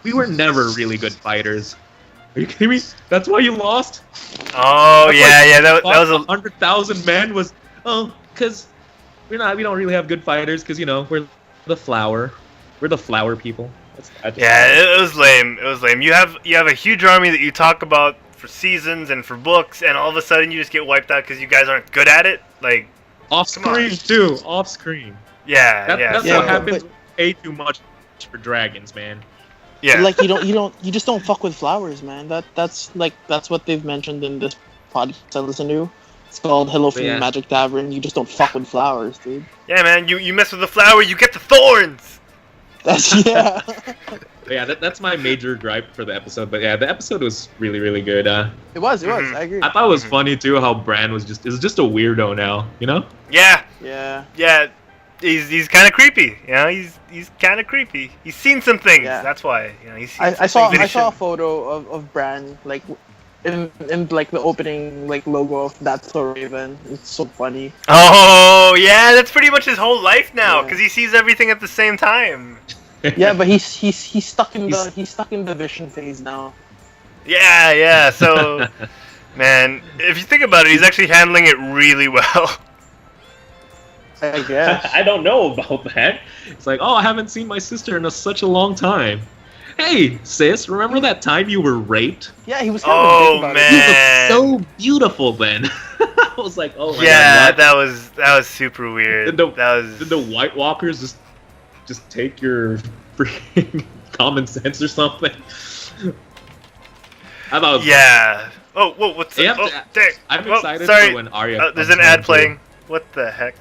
We were never really good fighters." Are you kidding me? That's why you lost? Oh That's yeah, that was a 100,000 men was because we don't really have good fighters because we're the flower people. it was lame. It was lame. You have a huge army that you talk about for seasons and for books, and all of a sudden you just get wiped out because you guys aren't good at it. Like Off Come on. screen too. Off screen. yeah, That's Yeah, what happens. but- When you pay too much for dragons, man. yeah. Like you just don't fuck with flowers, man. That's what they've mentioned in this podcast I listen to. It's called Hello from Yeah. the Magic Tavern. You just don't fuck with flowers, dude. Yeah, man. You mess with the flower, you get the thorns. That's yeah. But yeah, that's my major gripe for the episode. But yeah, the episode was really, really good. It was. I agree. I thought it was funny too how Bran is just a weirdo now. Yeah, Yeah. yeah. he's kind of creepy. You know, he's kind of creepy. He's seen some things. Yeah. That's why. You know, he's seen I some things that saw he a shouldn't. photo of Bran like in like the opening like logo of That's So Raven. It's so funny. Oh yeah, that's pretty much his whole life now Yeah. because he sees everything at the same time. Yeah, but he's stuck in the vision phase now. Yeah. So, man, if you think about it, he's actually handling it really well. I guess. I don't know about that. It's like, oh, I haven't seen my sister in such a long time. Hey, sis, remember that time you were raped? Yeah, he was kind Oh, of a dick about man. You it. looked so beautiful then. I was like, oh my Yeah, god. that was super weird. Did That the was White Walkers just take your freaking common sense or something? I thought. yeah. Oh, whoa, what's You that? have Oh, to- dang. I'm Oh, excited sorry. for when Arya. There's comes an ad home, too. playing. What the heck?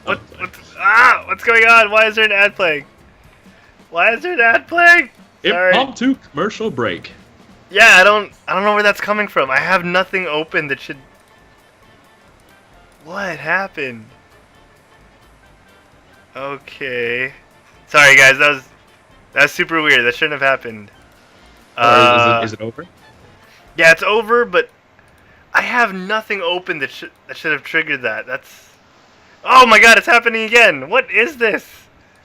Oh, What's going on? Why is there an ad playing? Why is there an ad playing? Sorry. Impromptu commercial break. Yeah, I don't know where that's coming from. I have nothing open that should. What happened? Okay. Sorry guys, that was super weird. That shouldn't have happened. Is it over? Yeah, it's over, but I have nothing open that should have triggered that. That's. Oh my god, it's happening again. What is this?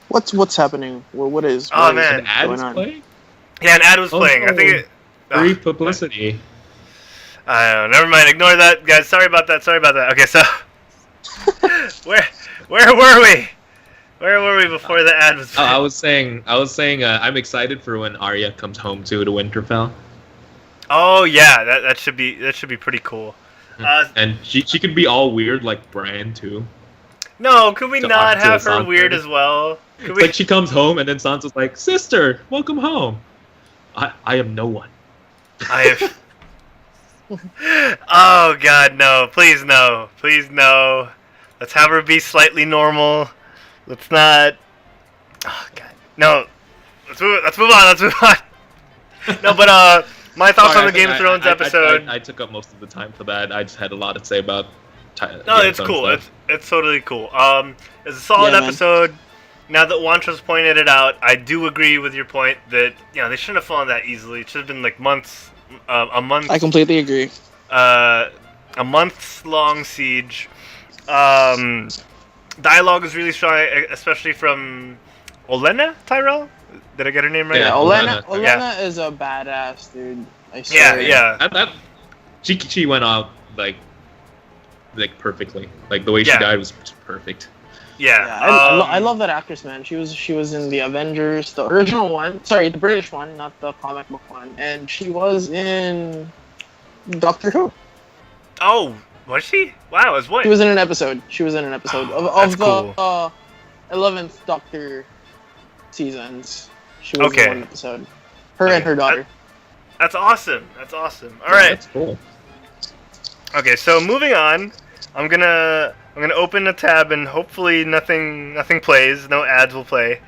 What's happening? What is? Oh, what is man. An ad going is on? playing? Yeah, an ad was Oh, playing. I think it. Free Oh, publicity. I don't know. Never mind. Ignore that, guys. Sorry about that. Okay, so where were we? Where were we before the ad was? Oh, I was saying, I'm excited for when Arya comes home to Winterfell, Oh yeah, that should be pretty cool. and she could be all weird like Bran too. No, could we To not Arya have her Sansa. weird as well? Could It's we? like she comes home and then Sansa's like, "Sister, welcome home." I am no one. I have. Oh God, no! Please no! Please no! Let's have her be slightly normal. Let's not. Oh God, no! Let's move on. No, but my thoughts Sorry, on the Game of Thrones episode. I took up most of the time for that. I just had a lot to say about. No, Game of it's Thrones cool. stuff. It's totally cool. It's a solid Yeah, man. episode. Now that Juancho's pointed it out, I do agree with your point that they shouldn't have fallen that easily. It should have been like months, a month, I completely agree. a month's long siege. Dialogue is really strong, especially from Olenna Tyrell. Did I get her name right? Yeah, Yeah, Olenna. Olenna Yeah. is a badass dude. I Yeah, swear. yeah. She went out like perfectly. Like the way Yeah. she died was just perfect. Yeah. Yeah, I love that actress, man. She was in the Avengers, the original one. Sorry, the British one, not the comic book one. And she was in Doctor Who. Oh, was she? Wow, as what? She was in an episode. That's Of the 11th Doctor seasons. She was Okay. in one episode. Her Okay. and her daughter. That's awesome. That's awesome. All Yeah, right. that's cool. Okay, so moving on, I'm gonna open a tab and hopefully nothing plays, no ads will play.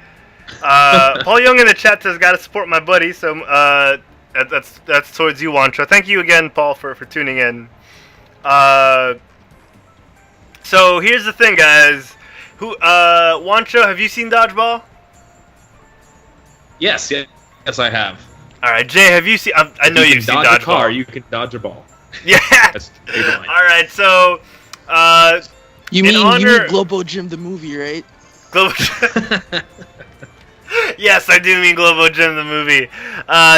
Paul Young in the chat says, "Gotta support my buddy." So that's towards you, Juancho. Thank you again, Paul, for tuning in. So here's the thing, guys. Juancho, have you seen Dodgeball? Yes, I have. All right, Jay, have you seen? I know you you've can seen dodge Dodgeball. a car. You can dodge a ball. Yeah. That's favorite line. All right, so You In mean honor- Globo Gym the movie, right? Globo. Yes, I do mean Globo Gym the movie.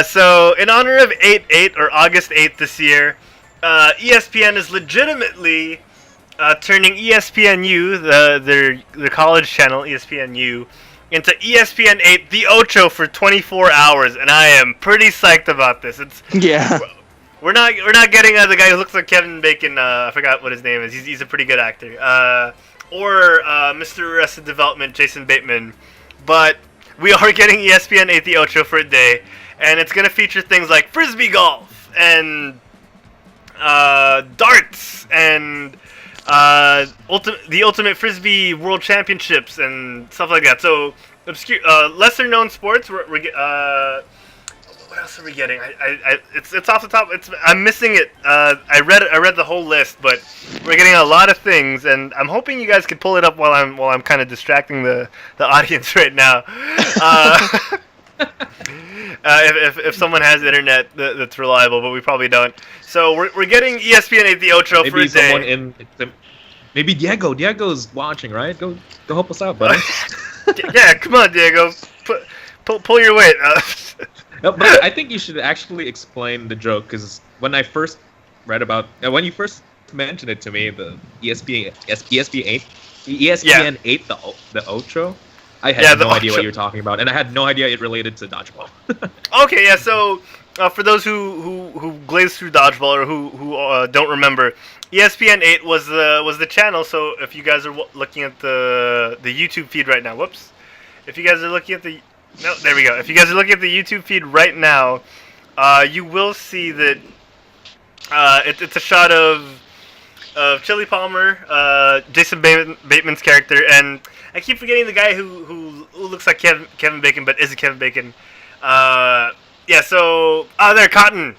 So in honor of 8/8 or August 8th this year, ESPN is legitimately turning ESPNU, their college channel ESPNU, into ESPN 8 The Ocho for 24 hours, and I am pretty psyched about this. Yeah. We're not getting the guy who looks like Kevin Bacon. I forgot what his name is. He's a pretty good actor. Or Mr. Arrested Development, Jason Bateman. But we are getting ESPN 8 The Ocho for a day, and it's gonna feature things like frisbee golf and darts and the Ultimate Frisbee World Championships and stuff like that. So obscure, lesser known sports. what else are we getting? It's off the top. I'm missing it. I read the whole list, but we're getting a lot of things, and I'm hoping you guys can pull it up while I'm kind of distracting the audience right now. If someone has internet that's reliable, but we probably don't. So we're getting ESPN 8 the Ocho for a day. Maybe Diego. Diego's watching, right? Go help us out, buddy. Yeah, come on, Diego. Pull your weight. No, but I think you should actually explain the joke, because when I first read about, when you first mentioned it to me, the ESPN 8, the Ocho, I had no idea what you were talking about, and I had no idea it related to dodgeball. Okay, yeah. So for those who glazed through dodgeball or who don't remember, ESPN 8 was the channel. So if you guys are looking at the YouTube feed right now, whoops. If you guys are looking at there we go. If you guys are looking at the YouTube feed right now, you will see that it's a shot of Chili Palmer, Jason Bateman's character, and I keep forgetting the guy who looks like Kevin Bacon, but isn't Kevin Bacon. Yeah. So there, Cotton.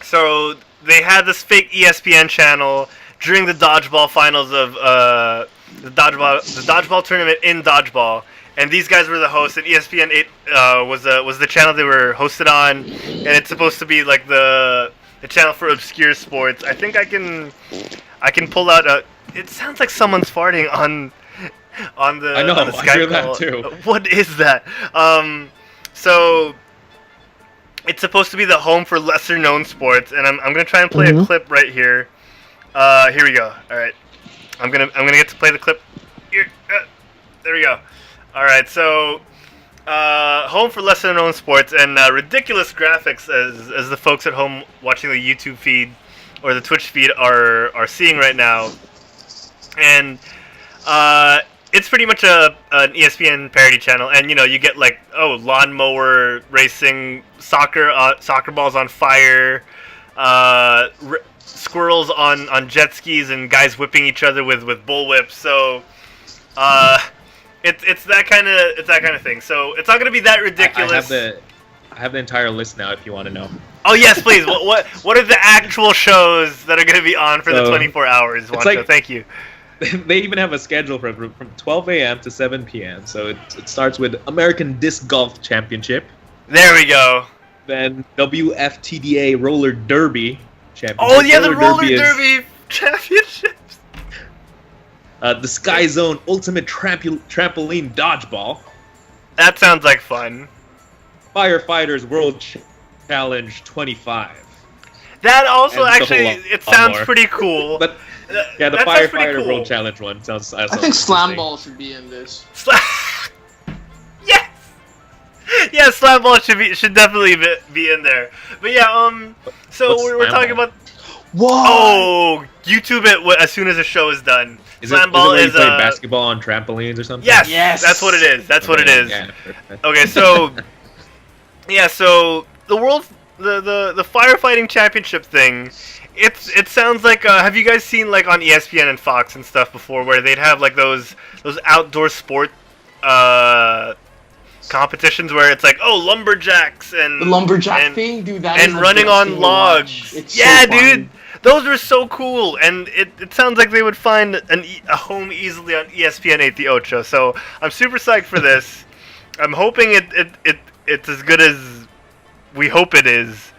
So they had this fake ESPN channel during the dodgeball finals of the dodgeball tournament in dodgeball. And these guys were the hosts, and ESPN 8 was the channel they were hosted on, and it's supposed to be like the channel for obscure sports. I think I can pull out it sounds like someone's farting on the I know, on the Skype I hear that call. too. What is that? So it's supposed to be the home for lesser known sports, and I'm gonna try and play a clip right here. Here we go. All right, I'm gonna get to play the clip. Here, there we go. All right, so home for lesser known sports and ridiculous graphics as the folks at home watching the YouTube feed or the Twitch feed are seeing right now, and it's pretty much an ESPN parody channel, and you get like lawnmower racing, soccer balls on fire, squirrels on jet skis, and guys whipping each other with bullwhips. So it's that kind of thing. So it's not going to be that ridiculous. I have the entire list now if you want to know. Oh yes, please. What are the actual shows that are going to be on for the 24 hours, Juancho? Thank you. They even have a schedule from 12 a.m. to 7 p.m. So it starts with American Disc Golf Championship. There we go. Then WFTDA Roller Derby Championship. Oh yeah, the Roller Derby Championships. The Sky Zone Ultimate Trampoline Dodgeball. That sounds like fun. Firefighters World Challenge 25. That also And actually, it sounds pretty cool. But yeah, the Firefighter World Challenge one sounds. I think Slam Ball should be in this. Yes. Yeah, Slam Ball should definitely be in there. But yeah, so we're talking about. Whoa! Oh, YouTube it as soon as the show is done. Slam Ball is play basketball on trampolines or something. Yes, that's what it is. That's what it is. Yeah. Okay, so yeah, so the firefighting championship thing. It sounds like have you guys seen like on ESPN and Fox and stuff before where they'd have like those outdoor sport competitions where it's like lumberjacks and the lumberjack thing, dude, that and is running on logs. It's yeah, so fun. dude, those were so cool, and it sounds like they would find a home easily on ESPN 8 the Ocho. So I'm super psyched for this. I'm hoping it's as good as we hope it is.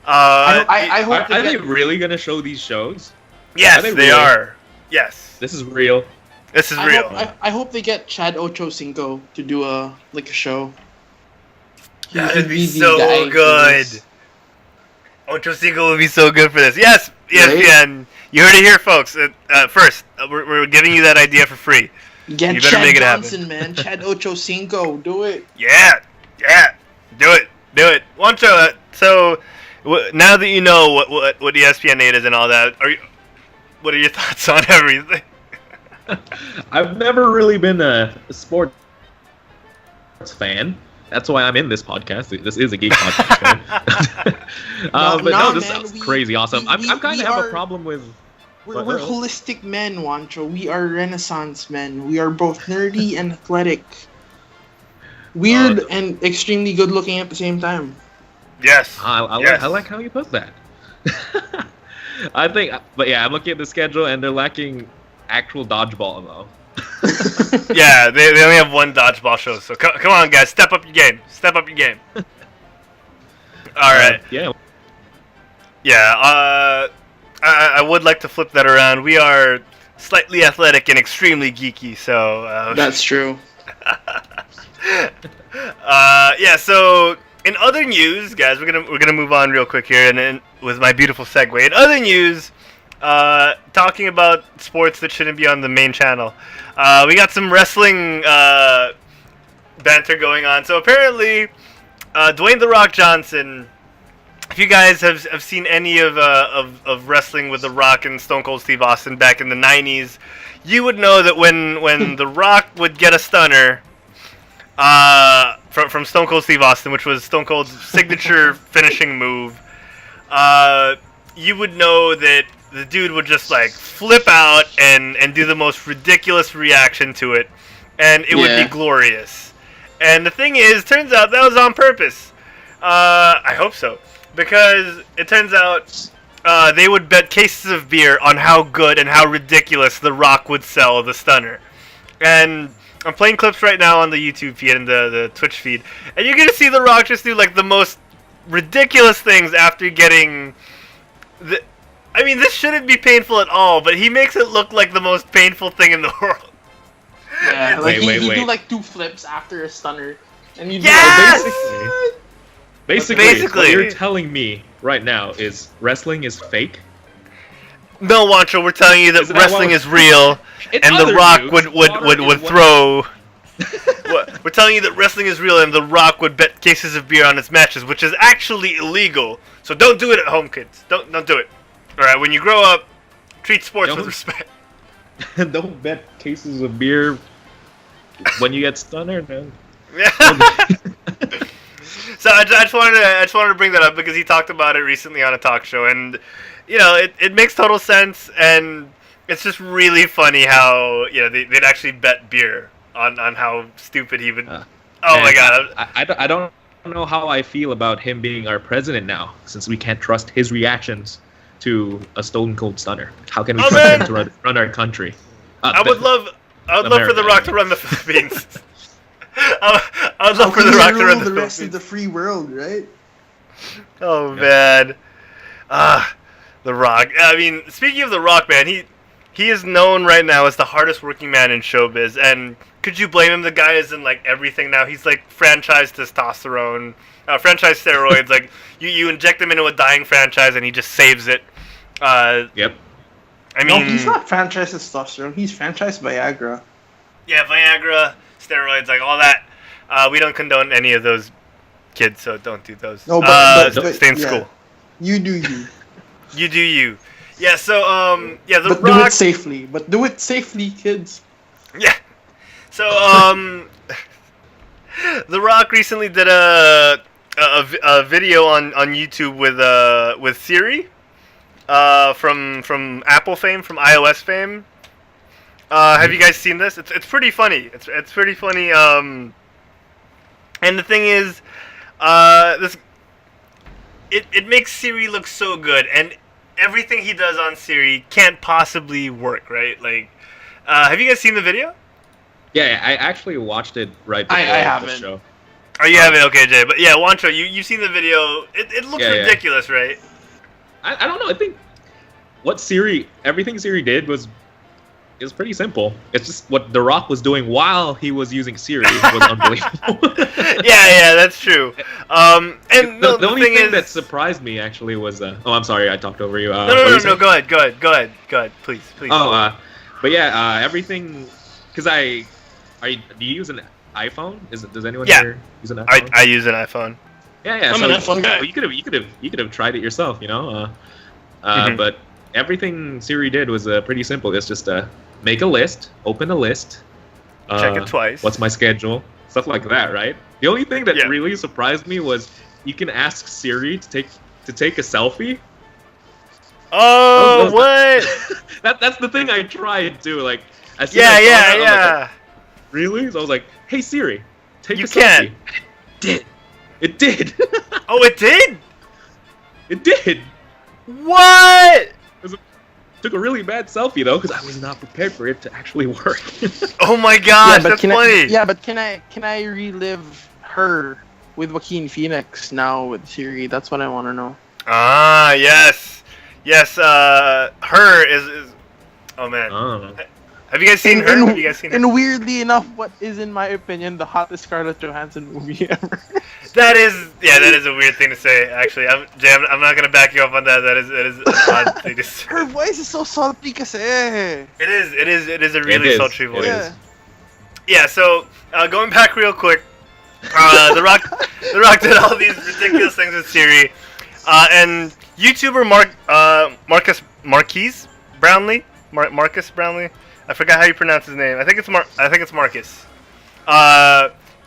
I hope are they really gonna show these shows? Yes, they are. Yes, this is real. This is real. I hope they get Chad Ochocinco to do a show. That'd be so good. Ochocinco would be so good for this. Yes, ESPN. Right? You heard it here, folks. First, we're giving you that idea for free. Get you better Chad make it Johnson, happen. man. Chad Ochocinco, do it. Yeah, do it. Juancho, so now that you know what ESPN 8 is and all that, what are your thoughts on everything? I've never really been a sports fan. That's why I'm in this podcast. This is a geek podcast. This sounds crazy awesome. I'm kind of have a problem with. We're holistic men, Juancho. We are Renaissance men. We are both nerdy and athletic. weird and extremely good looking at the same time. Yes. I like how you put that. I think, but yeah, I'm looking at the schedule and they're lacking actual dodgeball though. Yeah, they only have one dodgeball show, so come on, guys, step up your game. Step up your game. All right. Yeah. Yeah. I would like to flip that around. We are slightly athletic and extremely geeky, so. That's true. Yeah. So in other news, guys, we're gonna move on real quick here, and with my beautiful segue. In other news, talking about sports that shouldn't be on the main channel, we got some wrestling banter going on. So apparently, Dwayne "The Rock" Johnson. If you guys have seen any of wrestling with The Rock and Stone Cold Steve Austin back in the '90s, you would know that when The Rock would get a stunner from Stone Cold Steve Austin, which was Stone Cold's signature finishing move, you would know that the dude would just like flip out and do the most ridiculous reaction to it, and it would be glorious. And the thing is, turns out that was on purpose. I hope so. Because it turns out they would bet cases of beer on how good and how ridiculous The Rock would sell the stunner. And I'm playing clips right now on the YouTube feed and the Twitch feed. And you're going to see The Rock just do like the most ridiculous things after getting... I mean, this shouldn't be painful at all, but he makes it look like the most painful thing in the world. Yeah, like Wait. he do like 2 flips after a stunner. And you do Yes! like, Basically, what you're telling me right now is wrestling is fake. No, Juancho, we're telling you that Isn't wrestling that is real, In and The other Rock news, would water is throw... We're telling you that wrestling is real, and The Rock would bet cases of beer on its matches, which is actually illegal. So don't do it at home, kids. Don't do it. All right, when you grow up, treat sports with respect. Don't bet cases of beer when you get stunner, man. So I just wanted to bring that up because he talked about it recently on a talk show, and you know it makes total sense, and it's just really funny how they'd actually bet beer on how stupid he would. Oh my god! I don't know how I feel about him being our president now, since we can't trust his reactions to a Stone Cold stunner. How can we trust him to run our country? I would love for The Rock to run the Philippines. I would love for The Rock to run the rest of the free world, right? Oh man, The Rock. I mean, speaking of The Rock, man, he is known right now as the hardest working man in showbiz, and could you blame him? The guy is in like everything now. He's like franchise testosterone, franchise steroids. Like you inject him into a dying franchise, and he just saves it. Yep. I mean, No, he's not franchise testosterone. He's franchise Viagra. Yeah, Viagra, steroids, like all that. We don't condone any of those, kids, so don't do those. No, but stay in yeah. school. You do you. You do you. Yeah. So The But Rock. do it safely. But do it safely, kids. Yeah. So The Rock recently did a video on YouTube with Siri, from Apple fame, from iOS fame. Have you guys seen this? It's pretty funny. It's pretty funny. And the thing is, it makes Siri look so good, and everything he does on Siri can't possibly work, right? Like, have you guys seen the video? Yeah, I actually watched it right before I the haven't. show. Oh, you haven't? Okay, Jay. But yeah, Juancho, you've seen the video. It looks ridiculous, right? I don't know. I think everything Siri did was pretty simple. It's just what The Rock was doing while he was using Siri was unbelievable. Yeah, that's true. And the only thing thing is, that surprised me actually was oh, I'm sorry, I talked over you. No, go ahead, please. Oh, but yeah, everything, because do you use an iPhone? Does anyone here use an iPhone? I use an iPhone. Yeah. I'm an iPhone guy. You could have tried it yourself, Mm-hmm. But everything Siri did was pretty simple. It's just make a list, open a list, Check it twice. What's my schedule? Stuff like that, right? The only thing that Yeah. really surprised me was you can ask Siri to take a selfie. Oh, what? That's the thing I tried to like. As soon as Yeah, I saw that, I was like, yeah. really? So I was like, hey Siri, Take You a can't. selfie. It did. Oh, it did? It did. What? Took a really bad selfie though, because I was not prepared for it to actually work. Oh my gosh, that's can funny. but can I relive her with Joaquin Phoenix now with Siri? That's what I want to know. Ah, yes. Yes, her is oh man. Oh. Have you guys seen her? Have you guys seen her? And weirdly enough, what is in my opinion the hottest Scarlett Johansson movie ever? That is a weird thing to say. Actually, I'm not gonna back you up on that. That is an odd thing to say. Her voice is so salty kasi. It is a really It is. sultry voice. It is. Yeah. So going back real quick, the Rock did all these ridiculous things with Siri, and YouTuber Marcus Brownlee. Marcus Brownlee. I forgot how you pronounce his name. I think it's Marcus.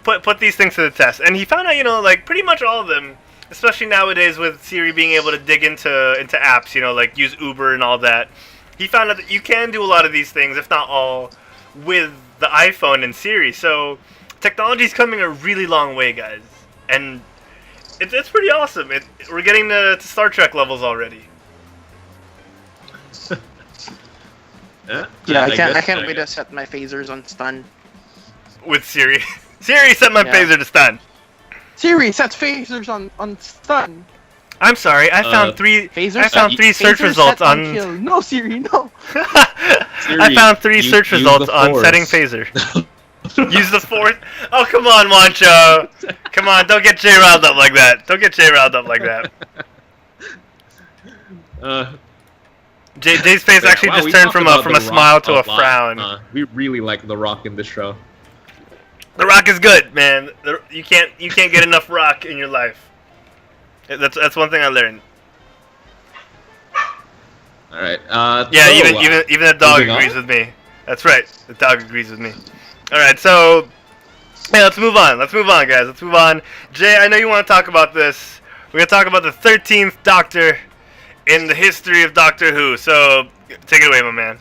Put these things to the test, and he found out, like pretty much all of them, especially nowadays with Siri being able to dig into apps, like use Uber and all that. He found out that you can do a lot of these things, if not all, with the iPhone and Siri. So technology's coming a really long way, guys, and it's pretty awesome. We're getting to Star Trek levels already. Yeah, I can't wait to set my phasers on stun. With Siri. Siri set my phaser to stun. Siri sets phasers on stun. I'm sorry, I found three. Phasers I found three search phasers results set on. kill. No, Siri, no. I found three search results the on force. setting phaser. Use the force. Oh, come on, Juancho. Come on, don't get Jay riled up like that. Don't get Jay riled up like that. Jay's face actually Wow, just we turned talked from about a The smile Rock to a lot. frown. We really like The Rock in this show. The Rock is good, man. You can't get enough Rock in your life. That's one thing I learned. All right. Yeah, so, even the dog moving agrees on? with me. That's right. The dog agrees with me. All right, so yeah, let's move on. Let's move on, guys. Let's move on. Jay, I know you want to talk about this. We're gonna talk about the 13th Doctor in the history of Doctor Who. So take it away, my man.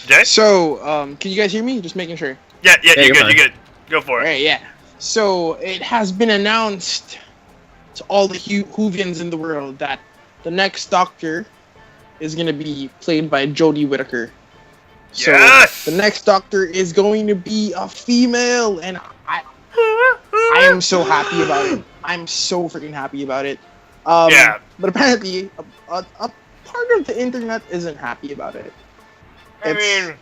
Jay? So, can you guys hear me? Just making sure. Yeah, you're you're good. fine. You're good. Go for it. Alright, yeah. So, it has been announced to all the Whovians in the world that the next Doctor is going to be played by Jodie Whittaker. So, Yes! the next Doctor is going to be a female, and I am so happy about it. I'm so freaking happy about it. Yeah. But apparently, a part of the internet isn't happy about it. I mean,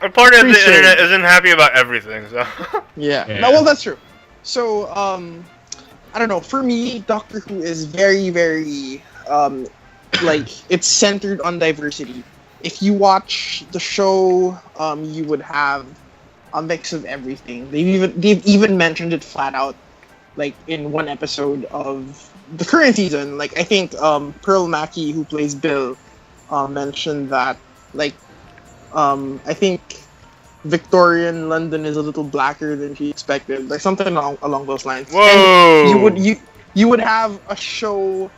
a part of the pretty sure. internet isn't happy about everything, so. Yeah. Yeah. No, well, that's true. So, I don't know. For me, Doctor Who is very, very, like, it's centered on diversity. If you watch the show, you would have a mix of everything. They've even mentioned it flat out, like, in one episode of the current season. Like, I think, Pearl Mackie, who plays Bill, mentioned that, like, I think Victorian London is a little blacker than she expected, like something along those lines. Whoa! And you would have a show,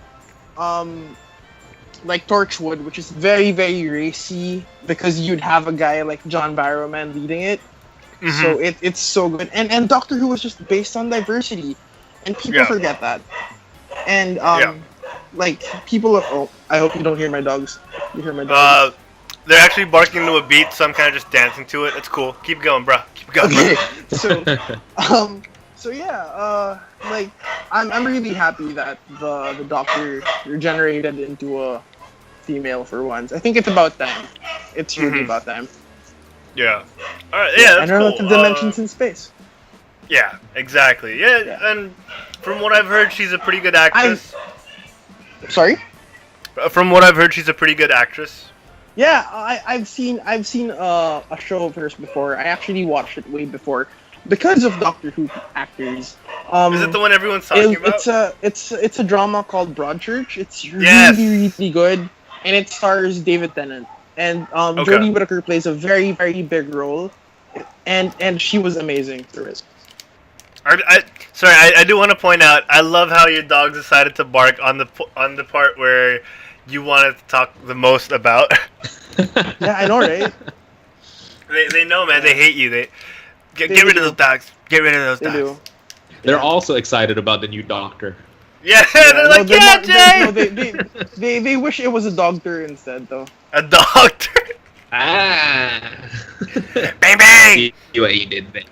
like Torchwood, which is very, very racy because you'd have a guy like John Barrowman leading it. Mhm. So it's so good, and Doctor Who was just based on diversity, and people Yeah. forget that. And Yeah. like people. Oh, I hope you don't hear my dogs. You hear my dogs? They're actually barking to a beat, so I'm kind of just dancing to it. It's cool. Keep going, bro. Keep going. Okay, so yeah, like I'm really happy that the Doctor regenerated into a female for once. I think it's about time. It's really Mhm. about time. Yeah. All right. Yeah, that's and cool. relative dimensions in space. Yeah, exactly. Yeah, Yeah. and from what I've heard, she's a pretty good actress. Sorry. From what I've heard, she's a pretty good actress. Yeah, I've seen a show of hers before. I actually watched it way before because of Doctor Who actors. Is it the one everyone's talking about? It's a drama called Broadchurch. It's really, Yes. really good, and it stars David Tennant, and Okay. Jodie Whittaker plays a very, very big role, and she was amazing through it. Sorry, I do want to point out. I love how your dog decided to bark on the part where you wanted to talk the most about. Yeah, I know, right? They know, man. They hate you. Get They rid of do. those dogs. Get rid of those They dogs. do. They're also excited about the new Doctor. Yeah, Yeah, they're no, like, they're yeah, more, Jay! no, they wish it was a doctor instead, though. A doctor. Ah. Bang, bang! See what you did there.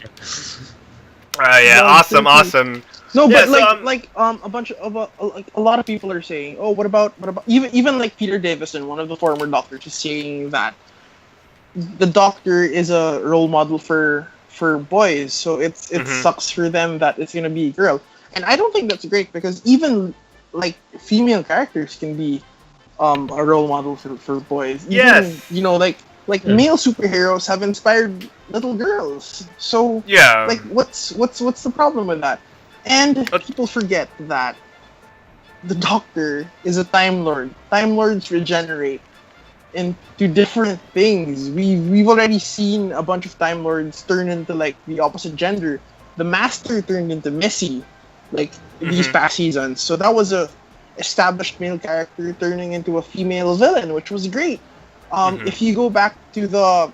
Yeah, Doctor Who. awesome. No, Yeah, but so, like a bunch of like a lot of people are saying, oh, what about even like Peter Davison, one of the former doctors, is saying that the doctor is a role model for boys, so it Mhm. sucks for them that it's gonna be a girl, and I don't think that's great because even like female characters can be a role model for boys. Even, Yes. you know, like male superheroes have inspired little girls, so yeah. like what's the problem with that? And But- people forget that the Doctor is a Time Lord. Time Lords regenerate into different things. We've already seen a bunch of Time Lords turn into like the opposite gender. The Master turned into Missy, like these Mhm. past seasons. So that was a established male character turning into a female villain, which was great. Mhm. If you go back to the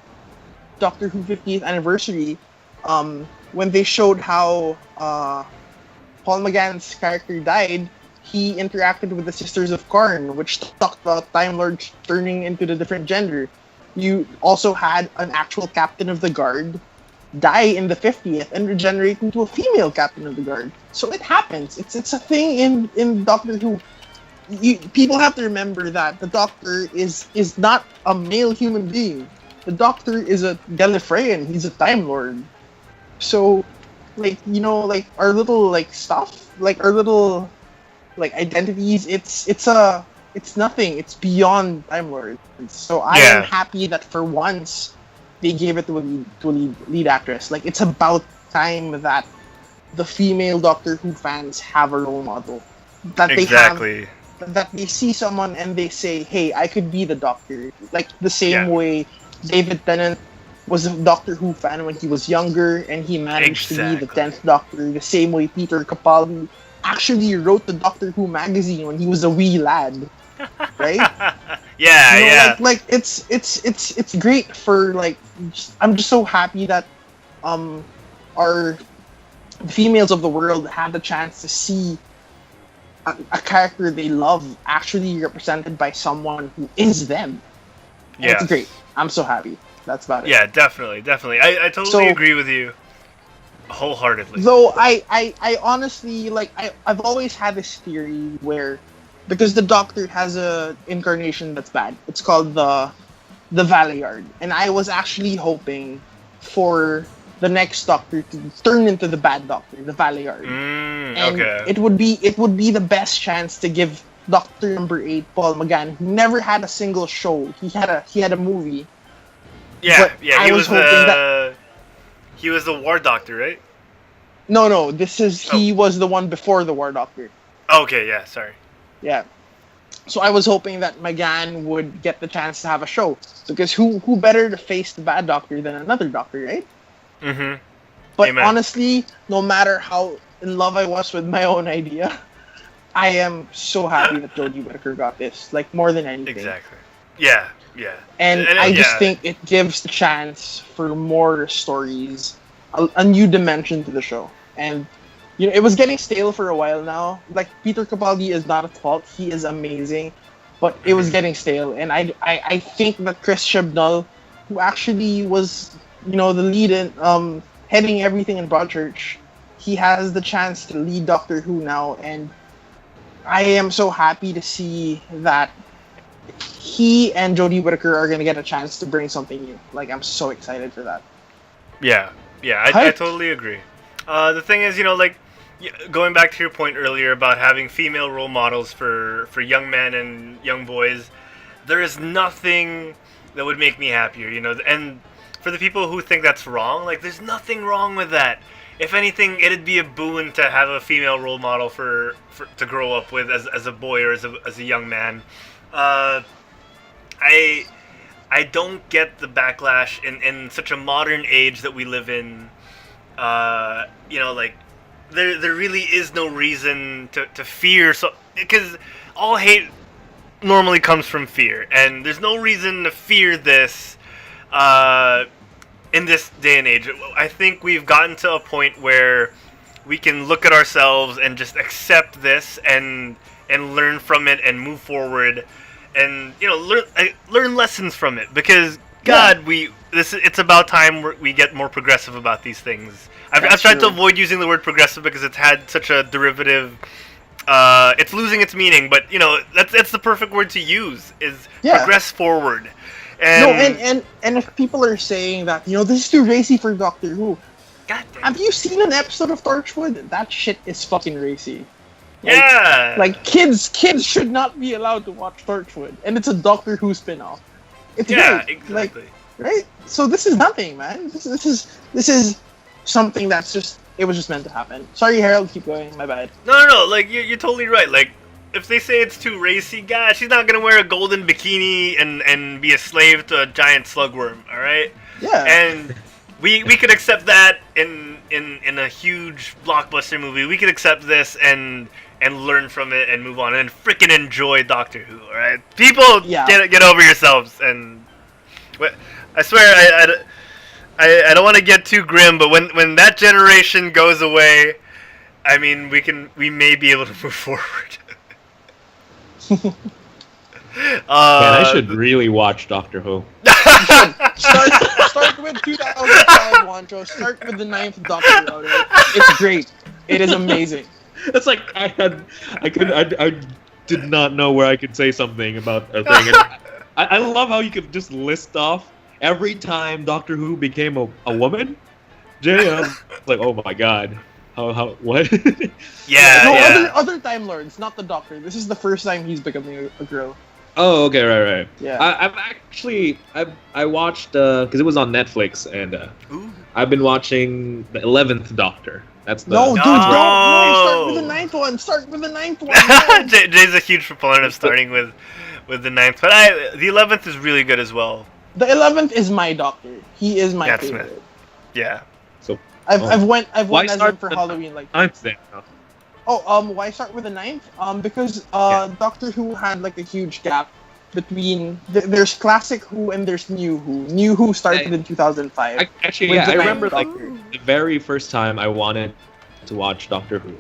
Doctor Who 50th anniversary, when they showed how Paul McGann's character died, he interacted with the Sisters of Karn, which talked about Time Lords turning into the different gender. You also had an actual captain of the guard die in the 50th and regenerate into a female captain of the guard. So it happens. It's a thing in Doctor Who. People have to remember that the Doctor is not a male human being. The Doctor is a Gallifreyan. He's a Time Lord. So, like, you know, like our little like stuff, like our little like identities, it's nothing. It's beyond Time Lords. So I Yeah. am happy that for once they gave it to a lead actress. Like, it's about time that the female Doctor Who fans have a role model. That they have, Exactly. that they see someone and they say, hey, I could be the Doctor. Like the same Yeah. way David Tennant was a Doctor Who fan when he was younger and he managed to be the Exactly. 10th Doctor. The same way Peter Capaldi actually wrote the Doctor Who magazine when he was a wee lad. Right? Yeah, You know, yeah. like it's great for like I'm just so happy that our females of the world have the chance to see a character they love actually represented by someone who is them. And Yeah. it's great. I'm so happy. That's about it. Yeah, definitely. I totally So- agree with you wholeheartedly. Though I honestly like I've always had this theory where because the Doctor has a incarnation that's bad. It's called the Valeyard. And I was actually hoping for the next Doctor to turn into the bad Doctor, the Valeyard. And Okay. it would be the best chance to give Doctor Number 8, Paul McGann, who never had a single show. He had a movie. Yeah, but yeah. I He was was hoping the he was the War Doctor, right? No, he was the one before the War Doctor. Okay, yeah. Sorry. Yeah. So I was hoping that McGann would get the chance to have a show. Because who better to face the bad Doctor than another Doctor, right? Mm-hmm. But Amen. honestly, no matter how in love I was with my own idea, I am so happy that Jodie Whittaker got this. Like, more than anything. Exactly. Yeah, yeah. And And, I just yeah. think it gives the chance for more stories, a new dimension to the show. And, you know, it was getting stale for a while now. Like, Peter Capaldi is not at fault. He is amazing. But it was getting stale. And I think that Chris Chibnall, who actually was, you know, the lead in heading everything in Broadchurch, he has the chance to lead Doctor Who now. And I am so happy to see that he and Jodie Whittaker are going to get a chance to bring something new. Like, I'm so excited for that. Yeah, I Hype. totally agree. The thing is, you know, like going back to your point earlier about having female role models for young men and young boys, there is nothing that would make me happier, you know. And for the people who think that's wrong, like, there's nothing wrong with that. If anything, it'd be a boon to have a female role model for to grow up with as a boy or as a young man. I don't get the backlash in such a modern age that we live in. You know, like, there really is no reason to fear, so because all hate normally comes from fear, and there's no reason to fear this. in this day and age. I think we've gotten to a point where we can look at ourselves and just accept this and learn from it and move forward, and learn lessons from it, because God, it's about time we get more progressive about these things. I've tried to avoid using the word progressive because it's had such a derivative. It's losing its meaning, but that's the perfect word to use, is progress forward. And if people are saying that this is too racy for Doctor Who, God damn. have you seen an episode of Torchwood? That shit is fucking racy. Like kids should not be allowed to watch Torchwood, and it's a Doctor Who spin-off. It's great. Exactly. Right? So this is nothing, man. This is something that's it was just meant to happen. Sorry, Harold, keep going. My bad. No. Like you're totally right. Like if they say it's too racy, God, she's not gonna wear a golden bikini and be a slave to a giant slugworm. All right. Yeah. And we could accept that in a huge blockbuster movie. We could accept this and learn from it and move on and freaking enjoy Doctor Who. All right, people, get over yourselves. And I swear, I don't want to get too grim, but when that generation goes away, I mean, we may be able to move forward. Man, I should really watch Doctor Who. Start with 2005, Juancho. Start with the 9th Doctor. Right? It's great. It is amazing. It's like I did not know where I could say something about a thing. And I love how you could just list off every time Doctor Who became a woman. It's like, oh my god, how what? Other Time Lords, not the Doctor. This is the first time he's becoming a girl. Oh, okay, right. Yeah. I watched because it was on Netflix, and I've been watching the 11th Doctor. That's the No. Start with the 9th one. Start with the 9th one. Jay's a huge proponent of starting with the 9th, but the 11th is really good as well. The 11th is my Doctor. He is my favorite. Smith. Yeah. So I've went why as him for Halloween like. I'm saying. Why start with the 9th? Because Doctor Who had like a huge gap between there's classic Who and there's new Who. New Who started in 2005. I remember like the very first time I wanted to watch Doctor Who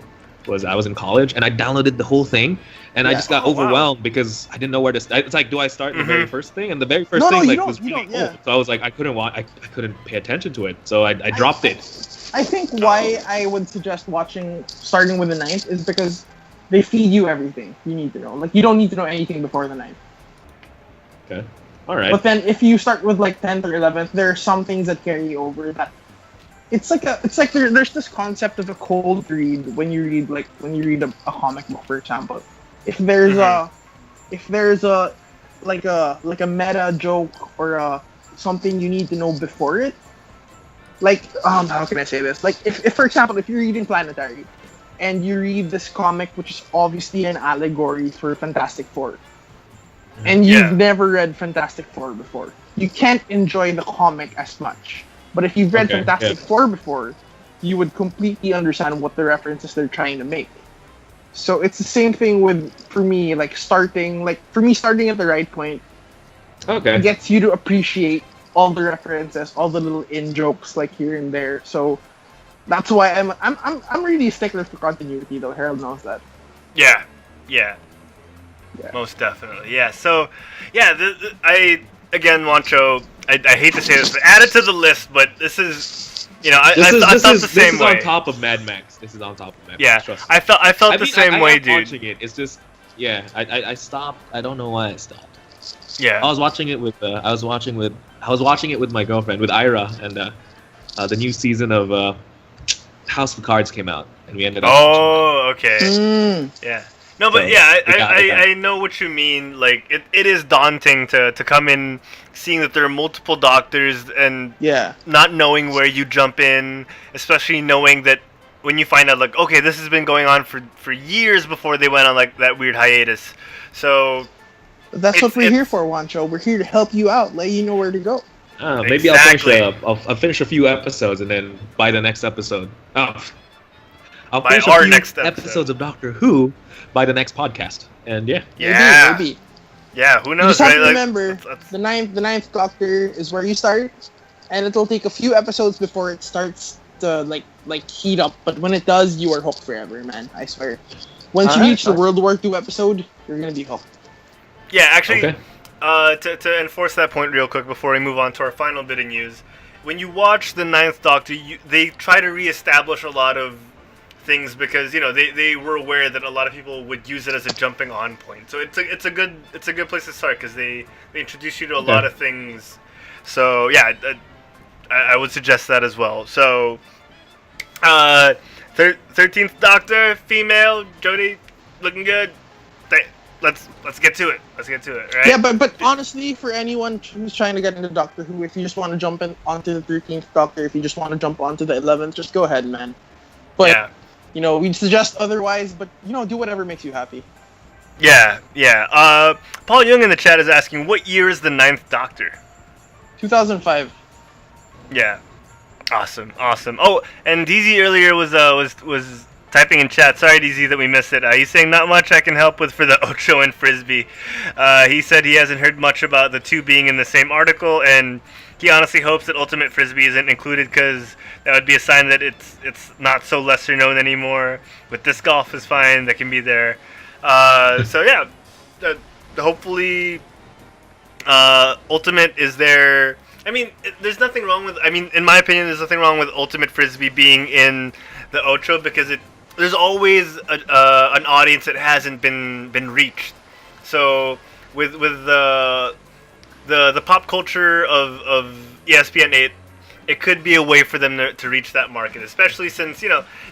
was I was in college and I downloaded the whole thing and I just got overwhelmed because I didn't know where to start. It's like, do I start the very first thing? And the very first thing was really cool. So I was like, I couldn't pay attention to it, so I dropped it. I think why I would suggest starting with the 9th is because they feed you everything you need to know. Like, you don't need to know anything before the 9th. Okay. All right. But then if you start with like 10th or 11th, there are some things that carry over that it's like there's this concept of a cold read when you read a comic book, for example. If there's a meta joke or something you need to know before it. Like, how can I say this? Like, if for example, if you're reading Planetary, and you read this comic, which is obviously an allegory for Fantastic Four, and you've never read Fantastic Four before, you can't enjoy the comic as much. But if you've read Fantastic Four before, you would completely understand what the references they're trying to make. So it's the same thing for me starting at the right point. Okay. It gets you to appreciate all the references, all the little in jokes like here and there. So that's why I'm really a stickler for continuity, though. Harold knows that. Yeah. Most definitely. Yeah. So Juancho, I hate to say this, but add it to the list. But this is, I felt the same way. This is on top of Mad Max. This is on top of Mad Max. Yeah. Trust me. I felt the same way, dude. Watching it. It's just, I stopped. I don't know why I stopped. Yeah. I was watching it with my girlfriend, with Ira, and the new season of House of Cards came out, and we ended up. Oh, okay. Yeah. No, but So, I know what you mean. Like, it is daunting to come in, seeing that there are multiple doctors, and not knowing where you jump in, especially knowing that when you find out, like, okay, this has been going on for years before they went on like that weird hiatus. So. That's what we're here for, Juancho. We're here to help you out, let you know where to go. Maybe I'll finish a few episodes, and then by the next episode, I'll finish a few next episodes of Doctor Who by the next podcast. And Maybe. Yeah, who knows? You just have right? to remember, the ninth Doctor is where you start, and it'll take a few episodes before it starts to like heat up. But when it does, you are hooked forever, man. I swear. Once you reach the World War II episode, you're gonna be hooked. Yeah, actually, Okay. to enforce that point real quick before we move on to our final bit of news, when you watch the Ninth Doctor, they try to reestablish a lot of things because they were aware that a lot of people would use it as a jumping on point. So it's a good place to start because they introduce you to a lot of things. So yeah, I would suggest that as well. So 13th Doctor, female, Jodie, looking good. Let's get to it. Let's get to it, right? Yeah, but honestly, for anyone who's trying to get into Doctor Who, if you just want to jump onto the 13th Doctor, if you just want to jump onto the 11th, just go ahead, man. But we suggest otherwise. But do whatever makes you happy. Yeah. Paul Young in the chat is asking, what year is the Ninth Doctor? 2005. Yeah. Awesome. Oh, and DZ earlier was typing in chat. Sorry, DZ, that we missed it. He's saying not much I can help with for the Ocho and Frisbee. He said he hasn't heard much about the two being in the same article, and he honestly hopes that Ultimate Frisbee isn't included because that would be a sign that it's not so lesser known anymore. With Disc Golf is fine. That can be there. So yeah, hopefully Ultimate is there. I mean, there's nothing wrong with. I mean, in my opinion, there's nothing wrong with Ultimate Frisbee being in the Ocho because there's always an audience that hasn't been reached. So with the pop culture of ESPN 8, it could be a way for them to reach that market, especially since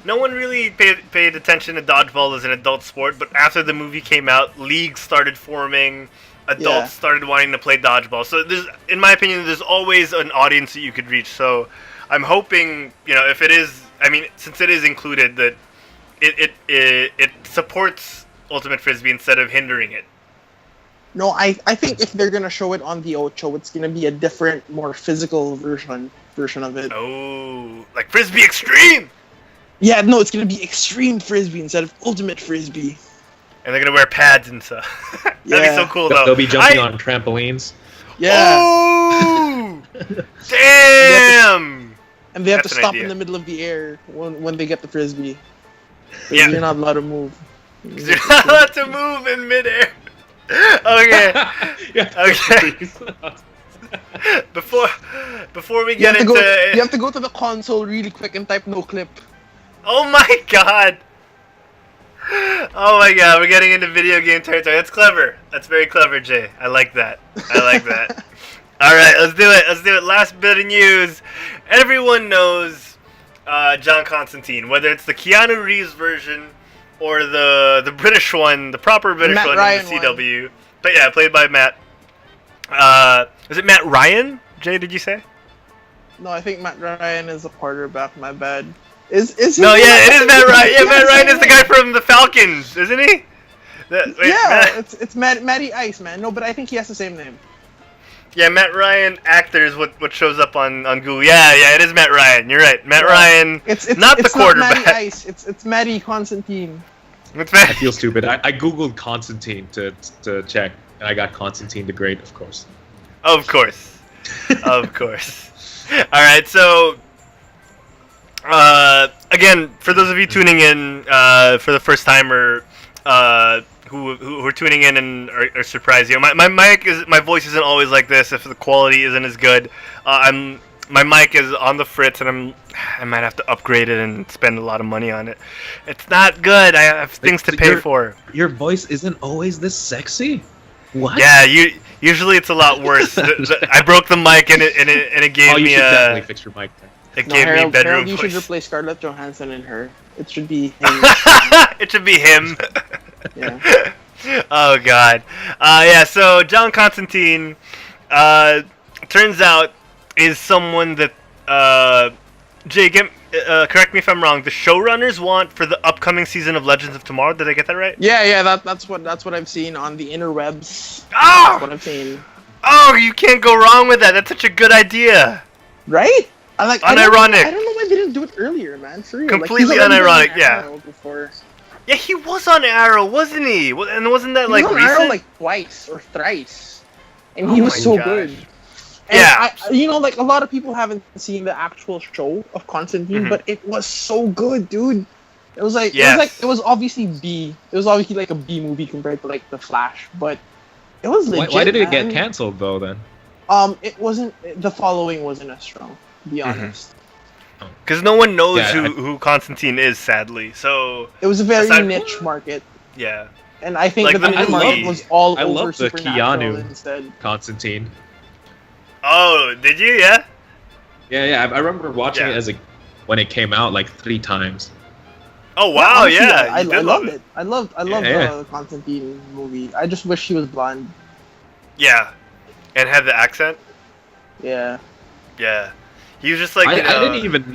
no one really paid attention to dodgeball as an adult sport. But after the movie came out, leagues started forming. Adults started wanting to play dodgeball. So in my opinion, there's always an audience that you could reach. So I'm hoping, if it is, since it is included, that it supports Ultimate Frisbee instead of hindering it. No, I think if they're gonna show it on the Ocho, it's gonna be a different, more physical version of it. Oh, like Frisbee Extreme. Yeah, no, it's gonna be Extreme Frisbee instead of Ultimate Frisbee. And they're gonna wear pads and stuff. That'd be so cool, though. They'll be jumping on trampolines. Yeah. Oh, damn! And they have That's to an stop idea. in the middle of the air when they get the Frisbee. Yeah. You're not allowed to move. You're not allowed to move in midair. Okay. Okay. Before we get into you have to go to the console really quick and type no clip. Oh my god. Oh my god, we're getting into video game territory. That's clever. That's very clever, Jay. I like that. Alright, let's do it. Last bit of news. Everyone knows John Constantine, whether it's the Keanu Reeves version or the British one, the proper British Matt one Ryan in the CW. But yeah, played by Matt. Is it Matt Ryan? Jay, did you say? No, I think Matt Ryan is a quarterback. My bad. Is No, yeah, it is Matt Ryan. Yeah, Matt Ryan is the guy from the Falcons, isn't he? It's Matty Ice, man. No, but I think he has the same name. Yeah, Matt Ryan actor is what shows up on Google. Yeah, it is Matt Ryan. You're right. Matt Ryan. It's not the quarterback. Not Matty Ice. It's Matty Constantine. It's Matt. I feel stupid. I googled Constantine to check, and I got Constantine the Great, of course. Of course. Of course. All right, so again, for those of you tuning in for the first time or who are tuning in and are surprised, my voice isn't always like this if the quality isn't as good. My mic is on the fritz, and I might have to upgrade it and spend a lot of money on it. It's not good. I have things to pay for. Your voice isn't always this sexy. What? Yeah, usually it's a lot worse. I broke the mic and it gave me you should definitely fix your mic then. It gave me bedroom Harold, you should voice. replace Scarlett Johansson in her. It should be him. It should be him. Yeah. Oh god. Yeah. So John Constantine, turns out, is someone that Jay, correct me if I'm wrong. The showrunners want for the upcoming season of Legends of Tomorrow. Did I get that right? Yeah. That's what I've seen on the interwebs. Oh! That's what I've seen. Oh, you can't go wrong with that. That's such a good idea. Right? Unironic. I don't know why they didn't do it earlier, man. For real. Completely he's already unironic, been on yeah. Arrow before. Yeah, he was on Arrow, wasn't he? And wasn't that He like was on recent? Arrow like twice or thrice, and Oh he was my so gosh. good. And Yeah. like a lot of people haven't seen the actual show of Constantine, but it was so good, dude. It was like Yes. it was obviously B. It was obviously like a B movie compared to like The Flash, but it was legit. Why did it get man. canceled though? Then It wasn't. The following wasn't as strong, to be honest. Because no one knows Yeah, who Constantine is, sadly. So It was a very Aside- niche market, yeah. and I think Like the the niche movie. market was all I over love the Supernatural Keanu. instead. Constantine. Oh, did you? Yeah. Yeah. I remember watching Yeah. it when it came out like 3 times. Oh wow, honestly, yeah. I you did loved love it. I loved Yeah. the Constantine movie. I just wish he was blonde. Yeah, and had the accent. Yeah. Yeah, he was just like. I didn't even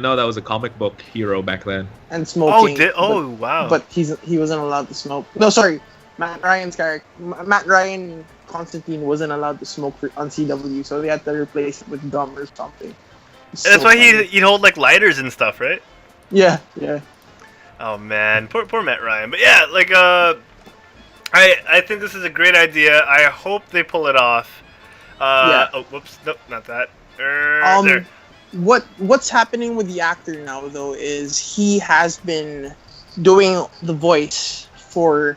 know that was a comic book hero back then. And Oh, smoking. wow. But he wasn't allowed to smoke. No, sorry. Matt Ryan's character, Matt Ryan Constantine wasn't allowed to smoke on CW, so they had to replace it with gum or something. It's That's so why funny. he'd hold like lighters and stuff, right? Yeah. Oh man, poor Matt Ryan. But yeah, like I think this is a great idea. I hope they pull it off. Yeah. Oh, whoops. Nope, not that. There. What's happening with the actor now though is he has been doing the voice for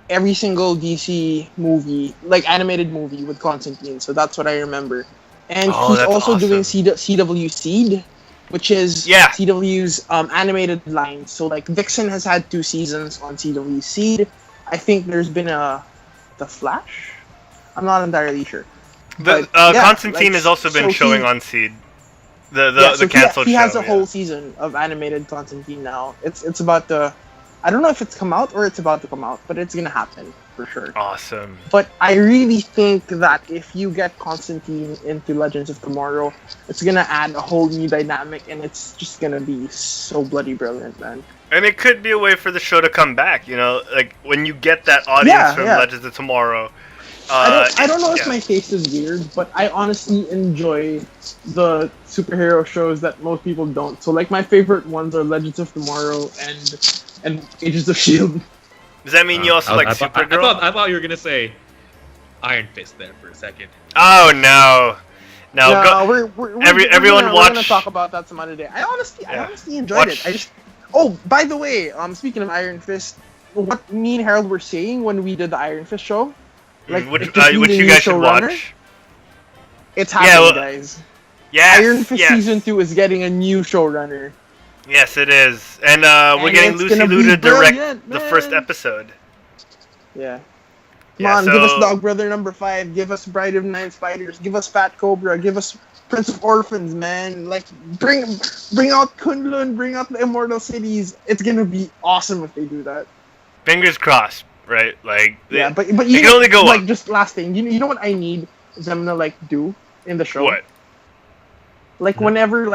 every single DC movie, like animated movie with Constantine. So that's what I remember. And Oh, he's that's also doing awesome. CW Seed, which is Yeah. CW's animated line. So like Vixen has had 2 seasons on CW Seed. I think there's been The Flash. I'm not entirely sure. The But, yeah, Constantine like, has also been so showing he- on Seed. The so canceled he show. has a yeah. whole season of animated Constantine now. It's about to. I don't know if it's come out or it's about to come out, but it's gonna happen for sure. Awesome. But I really think that if you get Constantine into Legends of Tomorrow, it's gonna add a whole new dynamic, and it's just gonna be so bloody brilliant, man. And it could be a way for the show to come back. You know, like when you get that audience Yeah, from yeah. Legends of Tomorrow. I don't know if yeah. my face is weird, but I honestly enjoy the superhero shows that most people don't. So like my favorite ones are Legends of Tomorrow and Agents of Shield. Does that mean you also like Supergirl? I thought you were gonna say Iron Fist there for a second. Oh no, no. No, go, we're everyone we're watch- gonna talk about that some other day. I honestly enjoyed Watch- it. I just. Oh, by the way, speaking of Iron Fist, what me and Harold were saying when we did the Iron Fist show, like which it just which needed a you new guys should showrunner. watch. It's happening, well, guys. Yes, Iron Fist yes. season 2 is getting a new showrunner. Yes, it is, and we're And getting it's Lucy gonna be Liu to direct brilliant, the man. first episode. Yeah. Come Yeah, on, give us so- Dog Brother number 5. Give us Bride of Nine Spiders. Give us Fat Cobra. Give us Prince of Orphans, man. Like, bring out Kunlun. Bring out the Immortal Cities. It's gonna be awesome if they do that. Fingers crossed, right? Like, Yeah, but it you can know, only go like up. just last thing. You know what I need them to like do in the show? What? Like whenever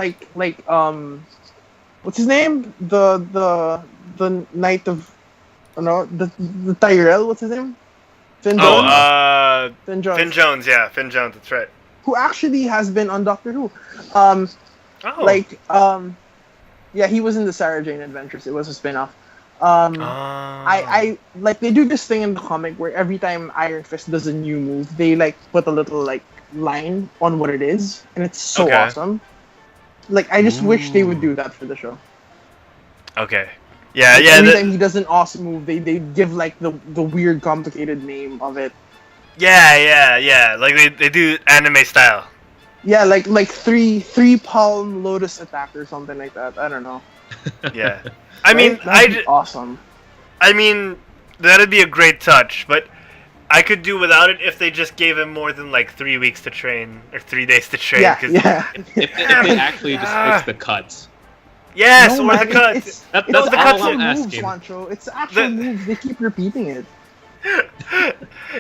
what's his name? The Knight of the Tyrell. What's his name? Finn Jones. Finn Jones. Finn Jones, yeah, Finn Jones, that's right. Who actually has been on Doctor Who. Oh. Yeah, he was in the Sarah Jane Adventures. It was a spin-off. Oh. I like they do this thing in the comic where every time Iron Fist does a new move, they like put a little like line on what it is, and it's so Okay. awesome. Like I just wish they would do that for the show. Okay. Yeah, Like, yeah. every time he does an awesome move, they give like the weird complicated name of it. Yeah. Like they do anime style. Yeah, like three palm lotus attack or something like that. I don't know. Yeah. I mean, Right? That'd be awesome. I mean, that'd be a great touch, but I could do without it if they just gave him more than like 3 weeks to train or 3 days to train. Yeah, 'cause- yeah. If they actually just fix the cuts. Yes, No, or man, the cuts. It's That's the all actual I'm moves, asking. Juancho. It's the actual The- moves. They keep repeating it.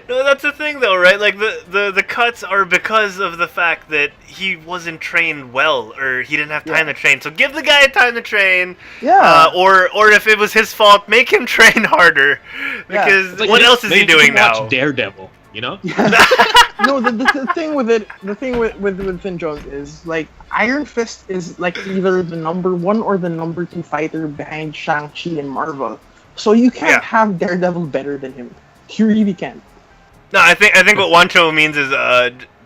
No, that's the thing though, right? Like the cuts are because of the fact that he wasn't trained well or he didn't have time to train. So give the guy time to train. Yeah. Or if it was his fault, make him train harder. Because It's like, what else is maybe he you doing can watch now? Daredevil, you know? No, the thing with it, the thing with Finn Jones is like Iron Fist is like either the number 1 or the number 2 fighter behind Shang-Chi and Marvel. So you can't Yeah. have Daredevil better than him. You really can't. No, I think what Juancho means is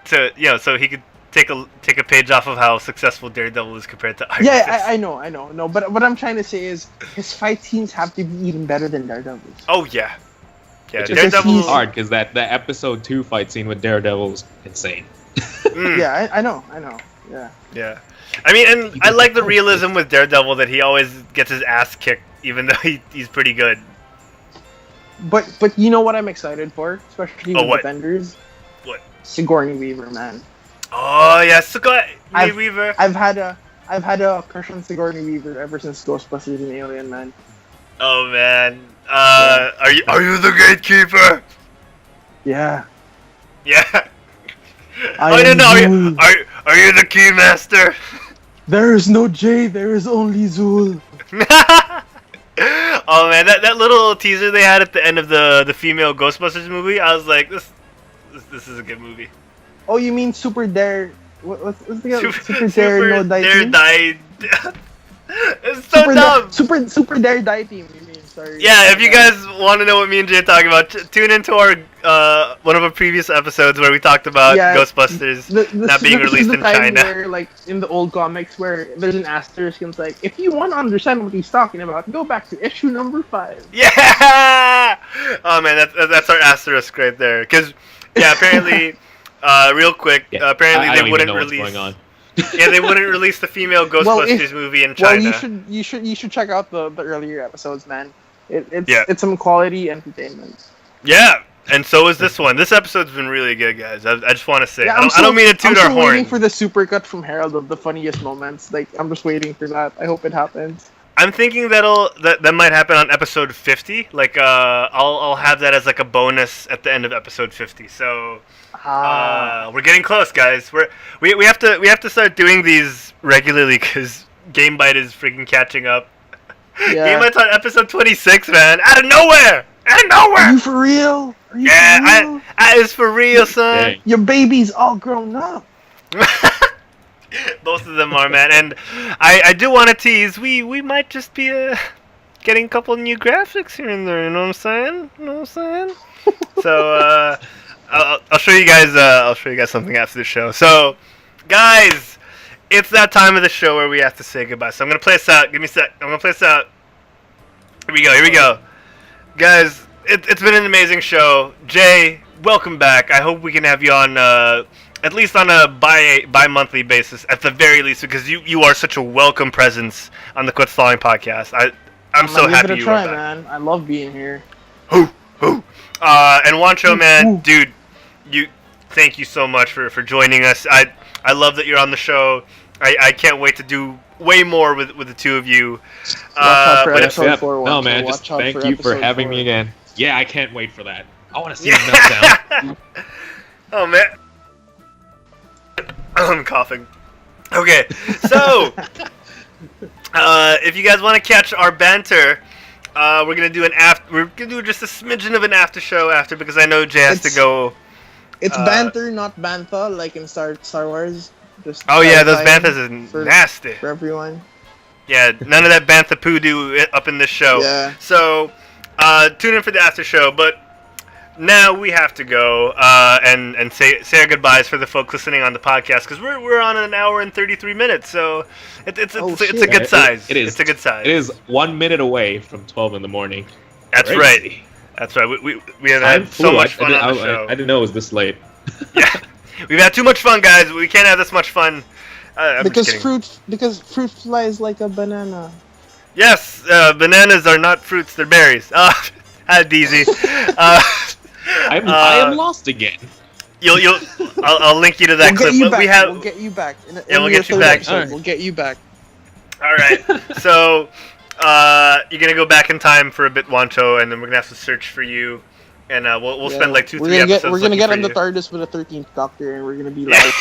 so he could take a page off of how successful Daredevil is compared to Iron Yeah, Fist. I know. No, but what I'm trying to say is his fight scenes have to be even better than Daredevil's. Oh yeah, Which is Daredevil. hard because that episode 2 fight scene with Daredevil is insane. Yeah, I know. Yeah. Yeah. I mean, and I like the realism with Daredevil that he always gets his ass kicked, even though he's pretty good. But you know what I'm excited for, especially with what? Defenders? What? Sigourney Weaver, man. Oh yeah, Sigourney I've- Weaver. I've had a crush on Sigourney Weaver ever since Ghostbusters and Alien, man. Oh man. Are you the gatekeeper? Yeah. Yeah. I Oh am no, Zool. are you the keymaster? There is no J, there is only Zool. Oh man, that little teaser they had at the end of the female Ghostbusters movie, I was like, this is a good movie. Oh, you mean Super Dare? What's the other? Super Dare No Die Dare Team? Die. It's so dumb. Super Dare Die Team. You mean? Sorry. Yeah, if you guys want to know what me and Jay are talking about, tune into our one of our previous episodes where we talked about Ghostbusters not being released in China. Where, like in the old comics, where there's an asterisk and it's like, if you want to understand what he's talking about, go back to issue number 5. Yeah. Oh man, that's our asterisk right there. Because apparently, real quick, apparently I they don't wouldn't even know release. what's going on. Yeah, they wouldn't release the female Ghostbusters movie in Well, China. you should check out the earlier episodes, man. It's some quality entertainment. Yeah, and so is this one. This episode's been really good, guys. I just want to say. Yeah, I don't mean to toot our I'm still waiting horn. for the supercut from Herald of the funniest moments. Like, I'm just waiting for that. I hope it happens. I'm thinking that might happen on episode 50. Like, I'll have that as like a bonus at the end of episode 50. So. We're getting close, guys. We have to start doing these regularly because GameBite is freaking catching up. Yeah. GameBite's on episode 26, man. Out of nowhere. Are you for real? Are you for real? I is for real, son. Dang. Your baby's all grown up. Both of them are, man. And I do want to tease. We might just be getting a couple new graphics here and there. You know what I'm saying? So I'll show you guys. I'll show you guys something after the show. So, guys, it's that time of the show where we have to say goodbye. So I'm gonna play this out. Give me a sec. I'm gonna play this out. Here we go, guys. It's been an amazing show. Jay, welcome back. I hope we can have you on at least on a bi-monthly basis, at the very least, because you are such a welcome presence on the Quit Stalling podcast. I'm so happy you are back. Man. I love being here. And Juancho, man, dude. Thank you so much for joining us. I love that you're on the show. I can't wait to do way more with the two of you. Watch out for but episode 4. No, man, Watch just out thank for you for episode having 4. me again. Yeah, I can't wait for that. I want to see the meltdown. Oh man, I'm coughing. Okay, so if you guys want to catch our banter, we're gonna do We're gonna do just a smidgen of an after show after because I know Jay has to go. It's banter, not bantha, like in Star Wars. Just Oh yeah, those clarifying banthas are nasty. for everyone. Yeah, none of that bantha poodoo up in this show. Yeah. So, tune in for the after show. But now we have to go and say our goodbyes for the folks listening on the podcast because we're on an hour and 33 minutes. So it's a good size. It is. It's a good size. It is 1 minute away from 12 in the morning. That's Crazy. right. That's right. We have Time had so flew. much fun on the I show. didn't know it was this late. Yeah, we've had too much fun, guys. We can't have this much fun. I'm just kidding. Because fruit flies like a banana. Yes, bananas are not fruits; they're berries. Deezy. I am lost again. I'll link you to that clip. But We'll get you back. We'll get you back. Alright. We'll get you back. All right. So you're gonna go back in time for a bit, Juancho, and then we're gonna have to search for you, and we'll spend like 2-3 episodes. We're gonna get on looking the for you. TARDIS with a 13th Doctor, and we're gonna be like,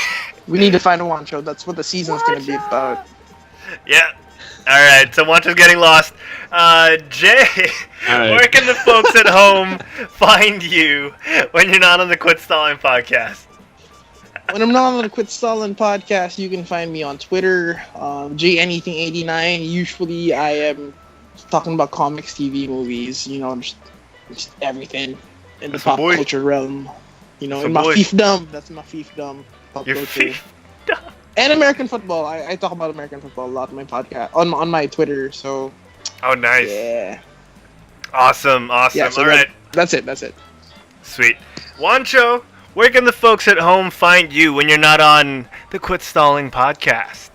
we need to find a Juancho. That's what the season's gonna be about. Yeah. All right. So Juancho's getting lost. Jay, right. where can the folks at home find you when you're not on the Quit Stalling podcast? When I'm not on the Quit Stalling podcast, you can find me on Twitter, JAnything89. Usually, I am talking about comics, TV, movies, just everything in the That's my pop boy. culture realm. You know, So in my boy- fiefdom. That's my fiefdom. Pop Your culture. feet. And American football. I talk about American football a lot on my podcast, on my Twitter. So Oh, nice. yeah, Awesome. yeah. So All right. that's it. That's it. Sweet. Juancho, where can the folks at home find you when you're not on the Quit Stalling podcast?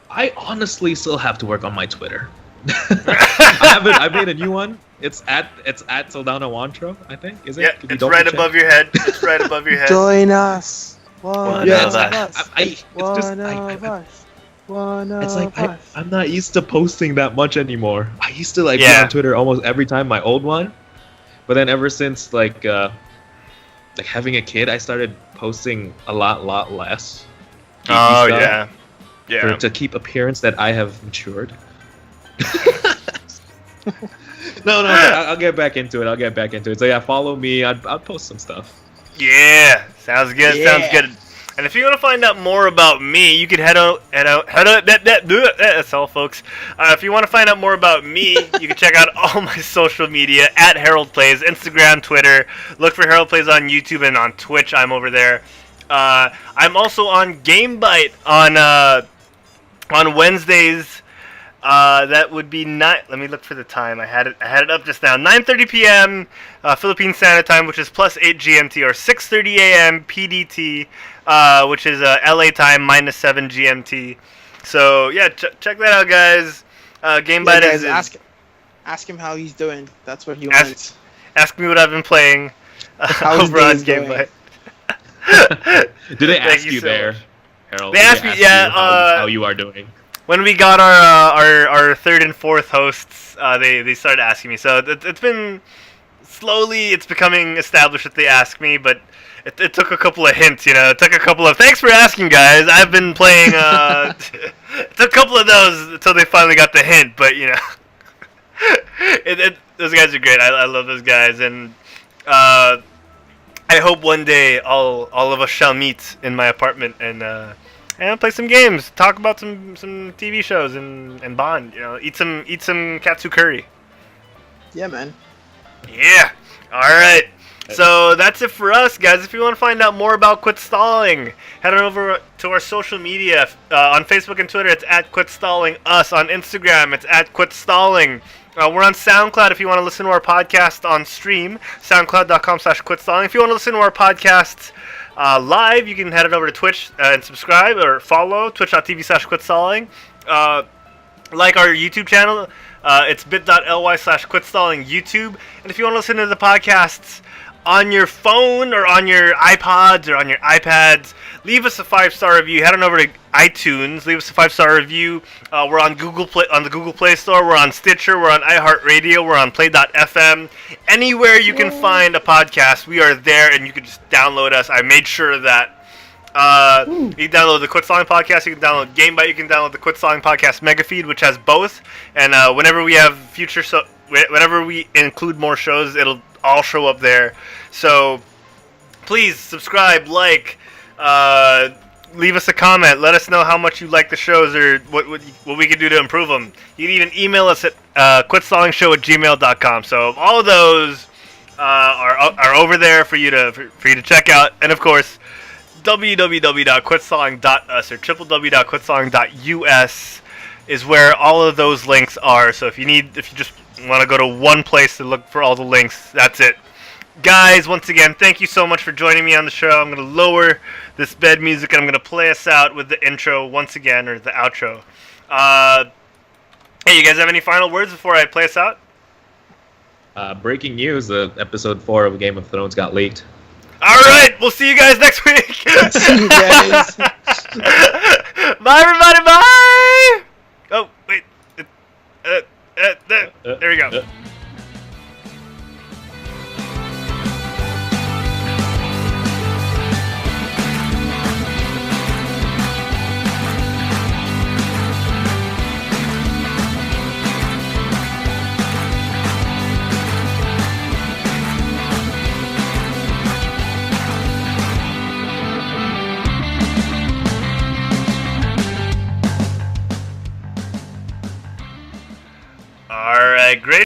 I honestly still have to work on my Twitter. I made a new one. It's at Saldana Juancho, I think. Is it? Yeah, Can you it's double right check? above your head. It's right above your head. Join us. One Yeah, of us. It's like I'm not used to posting that much anymore. I used to be Yeah. on Twitter almost every time, my old one, but then ever since like having a kid, I started posting a lot less. geeky Oh, stuff yeah. to keep appearance that I have matured. No, I'll get back into it. So yeah, follow me. I'll post some stuff. Yeah, sounds good. Yeah. Sounds good. And if you want to find out more about me, you can head out. That's all, folks. If you want to find out more about me, you can check out all my social media at Herald Plays, Instagram, Twitter. Look for Herald Plays on YouTube and on Twitch. I'm over there. I'm also on GameBite on Wednesdays. That would be let me look for the time. I had it up just now. 9:30 p.m. Philippine Standard Time, which is +8 GMT, or 6:30 a.m. PDT, which is LA time -7 GMT. So yeah, check that out, guys. GameBite guys, is ask him how he's doing. That's what he Ask- wants. ask me what I've been playing How's over on days going? GameBite. Did they Thank ask you you so there, much. Harold? They Did asked me, ask yeah, you how you are doing. When we got our third and fourth hosts, they started asking me. So it's been slowly, it's becoming established that they ask me, but it took a couple of hints, you know. It took a couple of thanks for asking, guys. I've been playing. It took a couple of those until they finally got the hint, but you know, those guys are great. I love those guys, and I hope one day all of us shall meet in my apartment and play some games, talk about some TV shows, and bond. You know, eat some katsu curry. Yeah, man. Yeah. All right. So that's it for us, guys. If you want to find out more about Quit Stalling, head on over to our social media. On Facebook and Twitter, it's at Quit Stalling Us. On Instagram, it's at Quit Stalling. We're on SoundCloud if you want to listen to our podcast on stream, soundcloud.com/quitstalling. If you want to listen to our podcasts live, you can head it over to Twitch and subscribe or follow, twitch.tv/quitstalling. Like our YouTube channel, it's bit.ly/quitstalling YouTube. And if you want to listen to the podcasts on your phone or on your iPods or on your iPads, leave us a 5-star review. Head on over to iTunes, leave us a 5-star review. We're on Google Play, on the Google Play Store. We're on Stitcher. We're on iHeartRadio. We're on Play.fm. Anywhere you can find a podcast, we are there, and you can just download us. I made sure of that. You can download the Quit Stalling podcast. You can download GameBite. You can download the Quit Stalling podcast MEGAFEED, which has both. And whenever we have whenever we include more shows, it'll all show up there. So please subscribe, like, leave us a comment. Let us know how much you like the shows or what we can do to improve them. You can even email us at quitstallingshow@gmail.com. So all of those are over there for you to check out. And of course, www.quitstalling.us or www.quitstalling.us is where all of those links are. So if you just want to go to one place to look for all the links, that's it. Guys, once again, thank you so much for joining me on the show. I'm going to lower this bed music and I'm going to play us out with the intro once again, or the outro. Hey, you guys have any final words before I play us out? Breaking news: episode 4 of Game of Thrones got leaked. All right, we'll see you guys next week. See you guys. Bye, everybody. Bye. Oh, wait. There we go. All right, great.